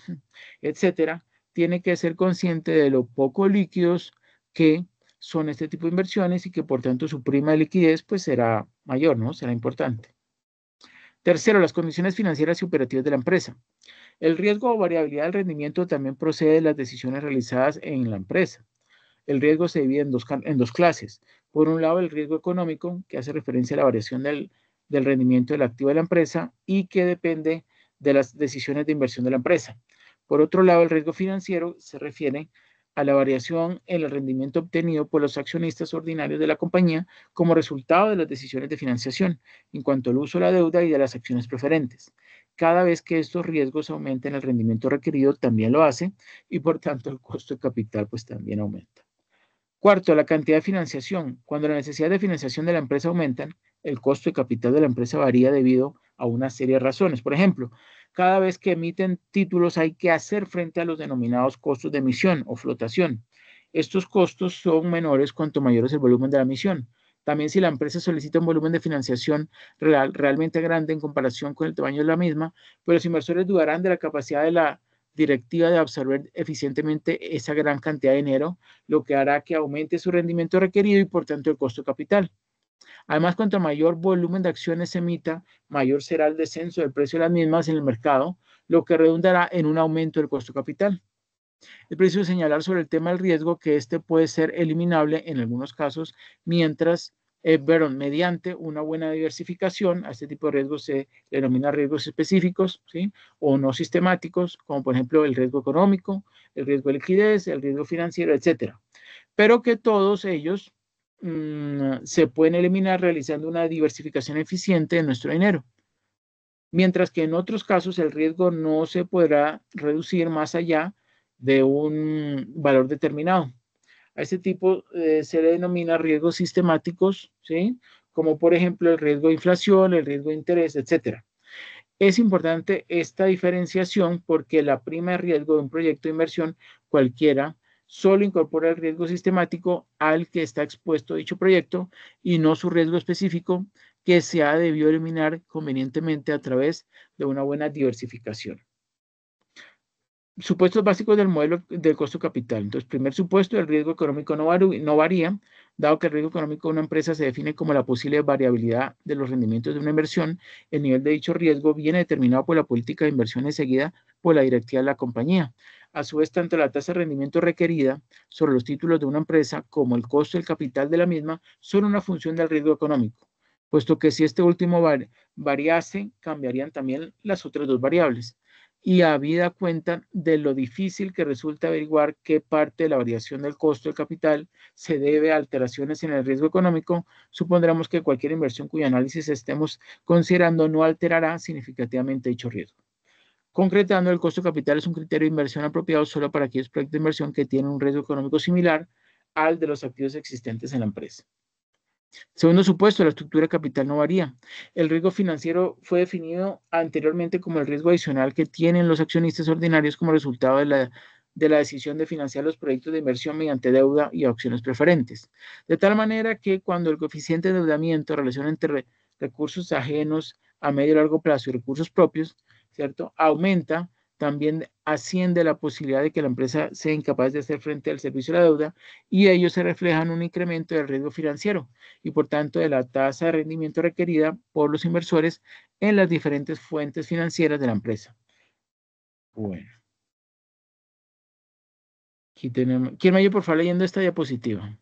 etcétera, tiene que ser consciente de lo poco líquidos que son este tipo de inversiones y que por tanto su prima de liquidez pues será mayor, ¿no? Será importante. Tercero, las condiciones financieras y operativas de la empresa. El riesgo o variabilidad del rendimiento también procede de las decisiones realizadas en la empresa. El riesgo se divide en dos clases. Por un lado, el riesgo económico, que hace referencia a la variación del rendimiento del activo de la empresa y que depende de las decisiones de inversión de la empresa. Por otro lado, el riesgo financiero se refiere a la variación en el rendimiento obtenido por los accionistas ordinarios de la compañía como resultado de las decisiones de financiación en cuanto al uso de la deuda y de las acciones preferentes. Cada vez que estos riesgos aumenten, el rendimiento requerido también lo hace y por tanto el costo de capital pues también aumenta. Cuarto, la cantidad de financiación. Cuando la necesidad de financiación de la empresa aumentan, el costo de capital de la empresa varía debido a una serie de razones. Por ejemplo, cada vez que emiten títulos hay que hacer frente a los denominados costos de emisión o flotación. Estos costos son menores cuanto mayor es el volumen de la emisión. También si la empresa solicita un volumen de financiación realmente grande en comparación con el tamaño de la misma, pues los inversores dudarán de la capacidad de la directiva de absorber eficientemente esa gran cantidad de dinero, lo que hará que aumente su rendimiento requerido y por tanto el costo de capital. Además, cuanto mayor volumen de acciones se emita, mayor será el descenso del precio de las mismas en el mercado, lo que redundará en un aumento del costo de capital. Es preciso señalar sobre el tema del riesgo que este puede ser eliminable en algunos casos mediante una buena diversificación. A este tipo de riesgos se denomina riesgos específicos, ¿sí? O no sistemáticos, como por ejemplo el riesgo económico, el riesgo de liquidez, el riesgo financiero, etcétera. Pero que todos ellos se pueden eliminar realizando una diversificación eficiente de nuestro dinero. Mientras que en otros casos el riesgo no se podrá reducir más allá de un valor determinado. A este tipo se le denomina riesgos sistemáticos, ¿sí? Como por ejemplo el riesgo de inflación, el riesgo de interés, etc. Es importante esta diferenciación porque la prima de riesgo de un proyecto de inversión cualquiera solo incorpora el riesgo sistemático al que está expuesto dicho proyecto y no su riesgo específico que se ha debido eliminar convenientemente a través de una buena diversificación. Supuestos básicos del modelo del costo capital. Entonces, primer supuesto, el riesgo económico no varía, dado que el riesgo económico de una empresa se define como la posible variabilidad de los rendimientos de una inversión. El nivel de dicho riesgo viene determinado por la política de inversiones seguida por la directiva de la compañía. A su vez, tanto la tasa de rendimiento requerida sobre los títulos de una empresa como el costo del capital de la misma son una función del riesgo económico, puesto que si este último variase, cambiarían también las otras dos variables. Y habida cuenta de lo difícil que resulta averiguar qué parte de la variación del costo del capital se debe a alteraciones en el riesgo económico, supondremos que cualquier inversión cuyo análisis estemos considerando no alterará significativamente dicho riesgo. Concretando, el costo de capital es un criterio de inversión apropiado solo para aquellos proyectos de inversión que tienen un riesgo económico similar al de los activos existentes en la empresa. Segundo supuesto, la estructura de capital no varía. El riesgo financiero fue definido anteriormente como el riesgo adicional que tienen los accionistas ordinarios como resultado de la de la decisión de financiar los proyectos de inversión mediante deuda y opciones preferentes. De tal manera que cuando el coeficiente de endeudamiento, relación entre recursos ajenos a medio y largo plazo y recursos propios, ¿cierto?, aumenta, también asciende la posibilidad de que la empresa sea incapaz de hacer frente al servicio de la deuda y ello se refleja en un incremento del riesgo financiero y por tanto de la tasa de rendimiento requerida por los inversores en las diferentes fuentes financieras de la empresa. Bueno, aquí tenemos. ¿Quién me ayuda por favor leyendo esta diapositiva?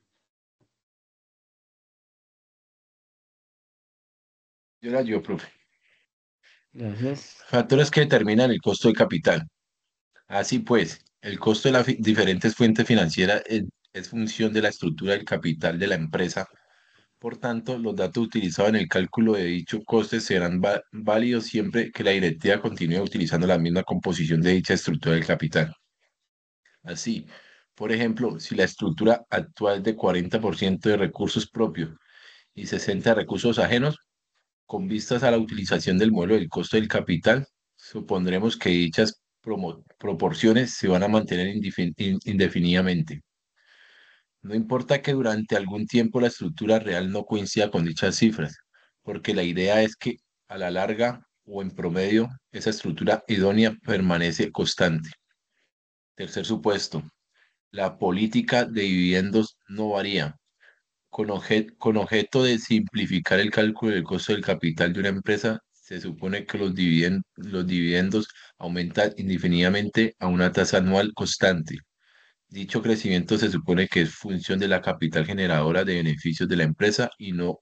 Yo la ayudo, profe. Gracias. Factores que determinan el costo de capital. Así pues, el costo de las diferentes fuentes financieras es función de la estructura del capital de la empresa. Por tanto, los datos utilizados en el cálculo de dicho coste serán válidos siempre que la directiva continúe utilizando la misma composición de dicha estructura del capital. Así, por ejemplo, si la estructura actual es de 40% de recursos propios y 60% de recursos ajenos, con vistas a la utilización del modelo del costo del capital, supondremos que dichas proporciones se van a mantener indefinidamente. No importa que durante algún tiempo la estructura real no coincida con dichas cifras, porque la idea es que a la larga o en promedio esa estructura idónea permanece constante. Tercer supuesto, la política de dividendos no varía. Con objeto de simplificar el cálculo del costo del capital de una empresa, se supone que los dividendos aumentan indefinidamente a una tasa anual constante. Dicho crecimiento se supone que es función de la capital generadora de beneficios de la empresa y no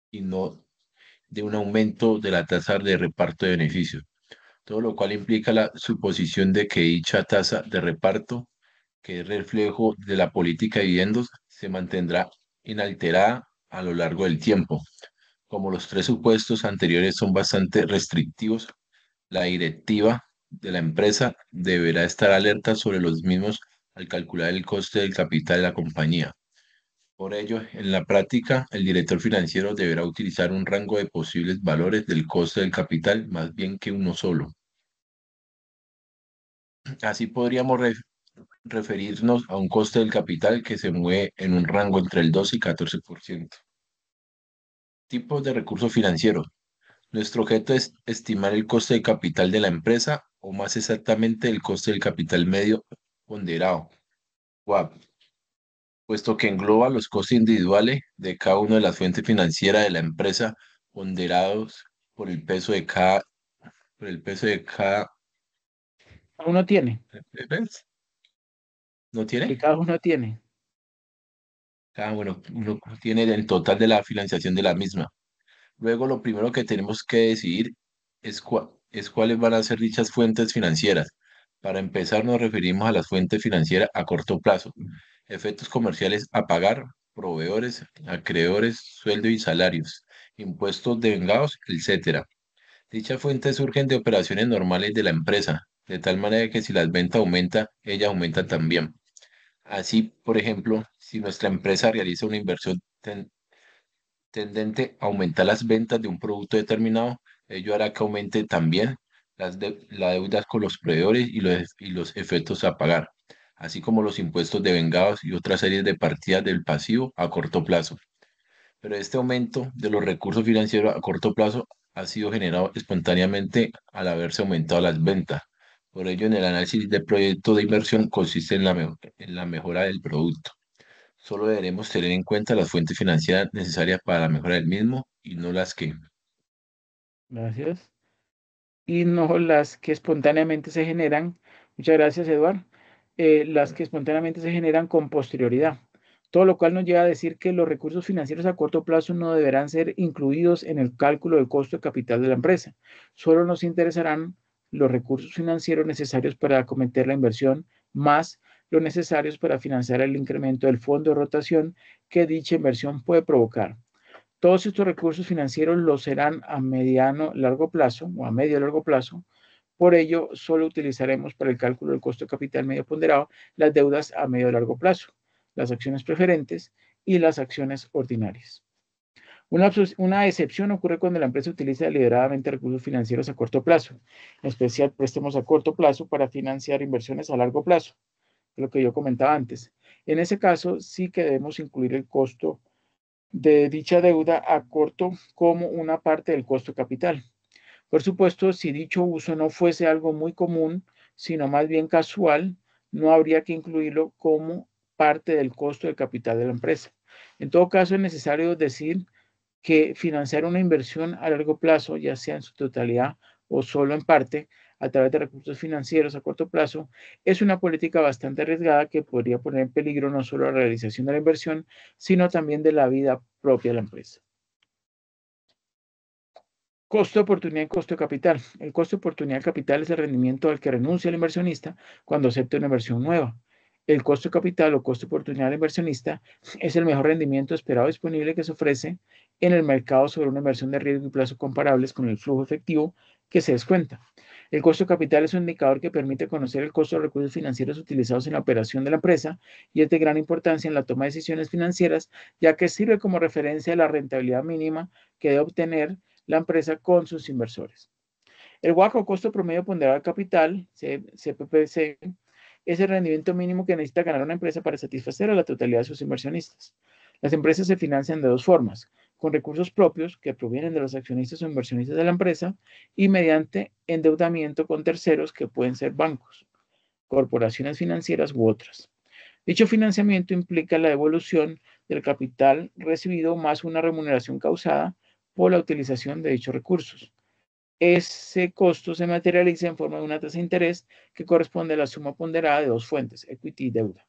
de un aumento de la tasa de reparto de beneficios, todo lo cual implica la suposición de que dicha tasa de reparto, que es reflejo de la política de dividendos, se mantendrá inalterada a lo largo del tiempo. Como los tres supuestos anteriores son bastante restrictivos, la directiva de la empresa deberá estar alerta sobre los mismos al calcular el coste del capital de la compañía. Por ello, en la práctica, el director financiero deberá utilizar un rango de posibles valores del coste del capital más bien que uno solo. Así podríamos referirnos a un coste del capital que se mueve en un rango entre el 12 y 14%. Tipos de recursos financieros. Nuestro objeto es estimar el coste de capital de la empresa o más exactamente el coste del capital medio ponderado, WAP, puesto que engloba los costes individuales de cada una de las fuentes financieras de la empresa ponderados por el peso de cada, por el peso de cada, Uno tiene, ¿ves? ¿No que tiene? cada uno tiene. Bueno, uno tiene el total de la financiación de la misma. Luego, lo primero que tenemos que decidir es cuáles van a ser dichas fuentes financieras. Para empezar, nos referimos a las fuentes financieras a corto plazo, efectos comerciales a pagar, proveedores, acreedores, sueldo y salarios, impuestos devengados, etcétera. Dichas fuentes surgen de operaciones normales de la empresa, de tal manera que si las ventas aumentan, ellas aumentan también. Así, por ejemplo, si nuestra empresa realiza una inversión tendente a aumentar las ventas de un producto determinado, ello hará que aumente también la deuda con los proveedores y los efectos a pagar, así como los impuestos devengados y otras series de partidas del pasivo a corto plazo. Pero este aumento de los recursos financieros a corto plazo ha sido generado espontáneamente al haberse aumentado las ventas. Por ello, en el análisis del proyecto de inversión consiste en la mejora del producto. Solo deberemos tener en cuenta las fuentes financieras necesarias para la mejora del mismo y no las que. Gracias. Y no las que espontáneamente se generan. Muchas gracias, Eduardo. Las que espontáneamente se generan con posterioridad. Todo lo cual nos lleva a decir que los recursos financieros a corto plazo no deberán ser incluidos en el cálculo del costo de capital de la empresa. Solo nos interesarán los recursos financieros necesarios para acometer la inversión, más los necesarios para financiar el incremento del fondo de rotación que dicha inversión puede provocar. Todos estos recursos financieros lo serán a mediano largo plazo o a medio largo plazo. Por ello, solo utilizaremos para el cálculo del costo de capital medio ponderado las deudas a medio largo plazo, las acciones preferentes y las acciones ordinarias. Una excepción ocurre cuando la empresa utiliza deliberadamente recursos financieros a corto plazo, en especial préstamos a corto plazo para financiar inversiones a largo plazo. lo que yo comentaba antes. En ese caso, sí que debemos incluir el costo de dicha deuda a corto como una parte del costo capital. Por supuesto, si dicho uso no fuese algo muy común, sino más bien casual, no habría que incluirlo como parte del costo de capital de la empresa. En todo caso, es necesario decir que financiar una inversión a largo plazo, ya sea en su totalidad o solo en parte, a través de recursos financieros a corto plazo, es una política bastante arriesgada que podría poner en peligro no solo la realización de la inversión, sino también de la vida propia de la empresa. Costo de oportunidad y costo de capital. El costo de oportunidad de capital es el rendimiento al que renuncia el inversionista cuando acepta una inversión nueva. El costo de capital o costo de oportunidad del inversionista es el mejor rendimiento esperado disponible que se ofrece en el mercado sobre una inversión de riesgo y plazo comparables con el flujo efectivo que se descuenta. El costo de capital es un indicador que permite conocer el costo de recursos financieros utilizados en la operación de la empresa y es de gran importancia en la toma de decisiones financieras, ya que sirve como referencia a la rentabilidad mínima que debe obtener la empresa con sus inversores. El WACC o costo promedio ponderado de capital, CPPC, es el rendimiento mínimo que necesita ganar una empresa para satisfacer a la totalidad de sus inversionistas. Las empresas se financian de dos formas, con recursos propios que provienen de los accionistas o inversionistas de la empresa y mediante endeudamiento con terceros que pueden ser bancos, corporaciones financieras u otras. Dicho financiamiento implica la devolución del capital recibido más una remuneración causada por la utilización de dichos recursos. Ese costo se materializa en forma de una tasa de interés que corresponde a la suma ponderada de dos fuentes, equity y deuda.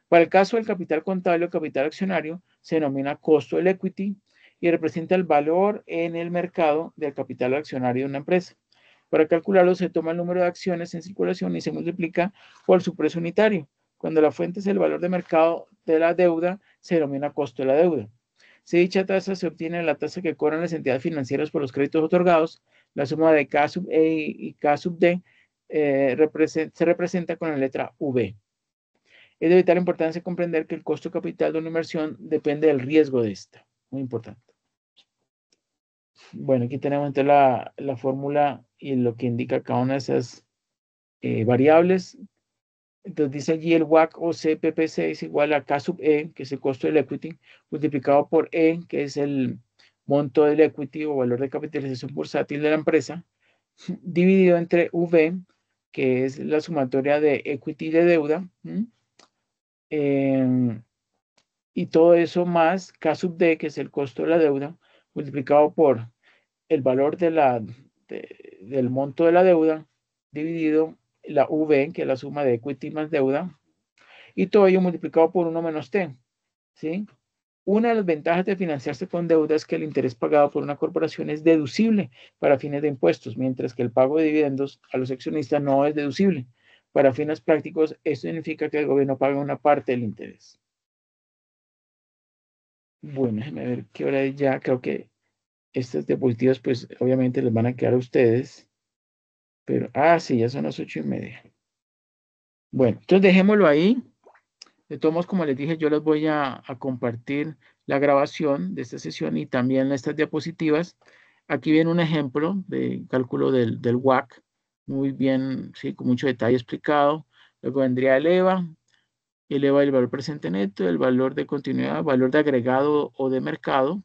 Para el caso del capital contable o capital accionario, se denomina costo del equity y representa el valor en el mercado del capital accionario de una empresa. Para calcularlo, se toma el número de acciones en circulación y se multiplica por su precio unitario. Cuando la fuente es el valor de mercado de la deuda, se denomina costo de la deuda. Si dicha tasa se obtiene la tasa que cobran las entidades financieras por los créditos otorgados, la suma de K sub E y K sub D se representa con la letra V. Es de vital importancia comprender que el costo capital de una inversión depende del riesgo de esta. Muy importante. Bueno, aquí tenemos entonces la fórmula y lo que indica cada una de esas variables. Entonces dice allí el WACC o CPPC es igual a K sub E, que es el costo del equity, multiplicado por E, que es el monto del equity o valor de capitalización bursátil de la empresa, dividido entre V, que es la sumatoria de equity y de deuda, y todo eso más K sub D, que es el costo de la deuda, multiplicado por el valor del monto de la deuda, dividido la V, que es la suma de equity más deuda, y todo ello multiplicado por 1 menos T, ¿sí? Una de las ventajas de financiarse con deuda es que el interés pagado por una corporación es deducible para fines de impuestos, mientras que el pago de dividendos a los accionistas no es deducible. Para fines prácticos, esto significa que el gobierno paga una parte del interés. Bueno, déjenme ver qué hora es ya. Creo que estas diapositivas, pues, obviamente les van a quedar a ustedes. Pero, sí, ya son las 8:30. Bueno, entonces dejémoslo ahí. De todos modos, como les dije, yo les voy a compartir la grabación de esta sesión y también estas diapositivas. Aquí viene un ejemplo de cálculo del WACC, muy bien, sí, con mucho detalle explicado. Luego vendría el EVA el valor presente neto, el valor de continuidad, valor de agregado o de mercado.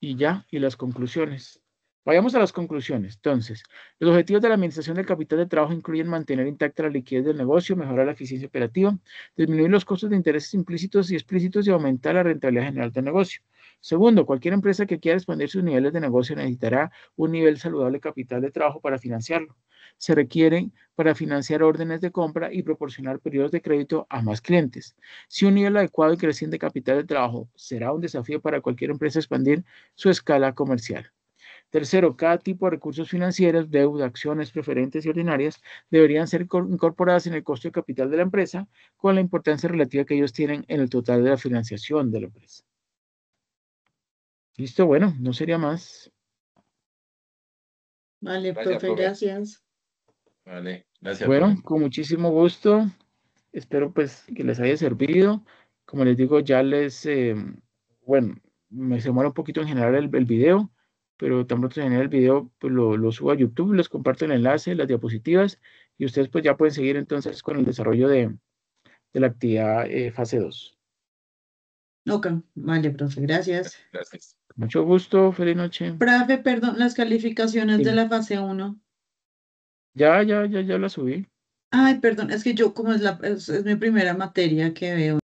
Y ya, y las conclusiones. Vayamos a las conclusiones. Entonces, los objetivos de la administración del capital de trabajo incluyen mantener intacta la liquidez del negocio, mejorar la eficiencia operativa, disminuir los costos de intereses implícitos y explícitos y aumentar la rentabilidad general del negocio. Segundo, cualquier empresa que quiera expandir sus niveles de negocio necesitará un nivel saludable de capital de trabajo para financiarlo. Se requieren para financiar órdenes de compra y proporcionar periodos de crédito a más clientes. Si un nivel adecuado y creciente de capital de trabajo será un desafío para cualquier empresa expandir su escala comercial. Tercero, cada tipo de recursos financieros, deuda, acciones preferentes y ordinarias deberían ser incorporadas en el costo de capital de la empresa con la importancia relativa que ellos tienen en el total de la financiación de la empresa. Listo, bueno, no sería más. Vale, Gracias, profe, profe. gracias. Vale, gracias, Bueno, profe. con muchísimo gusto. Espero pues que les haya servido. Como les digo, ya bueno, se demora un poquito en generar el video, pero tan pronto se genera el video, pues lo subo a YouTube, les comparto el enlace, las diapositivas y ustedes pues ya pueden seguir entonces con el desarrollo de la actividad fase 2. Ok, vale, profe, gracias. Gracias. Mucho gusto, feliz noche. Profe, perdón, las calificaciones de Dime. la fase 1. Ya la subí. Ay, perdón, es que yo, como es mi primera materia que veo.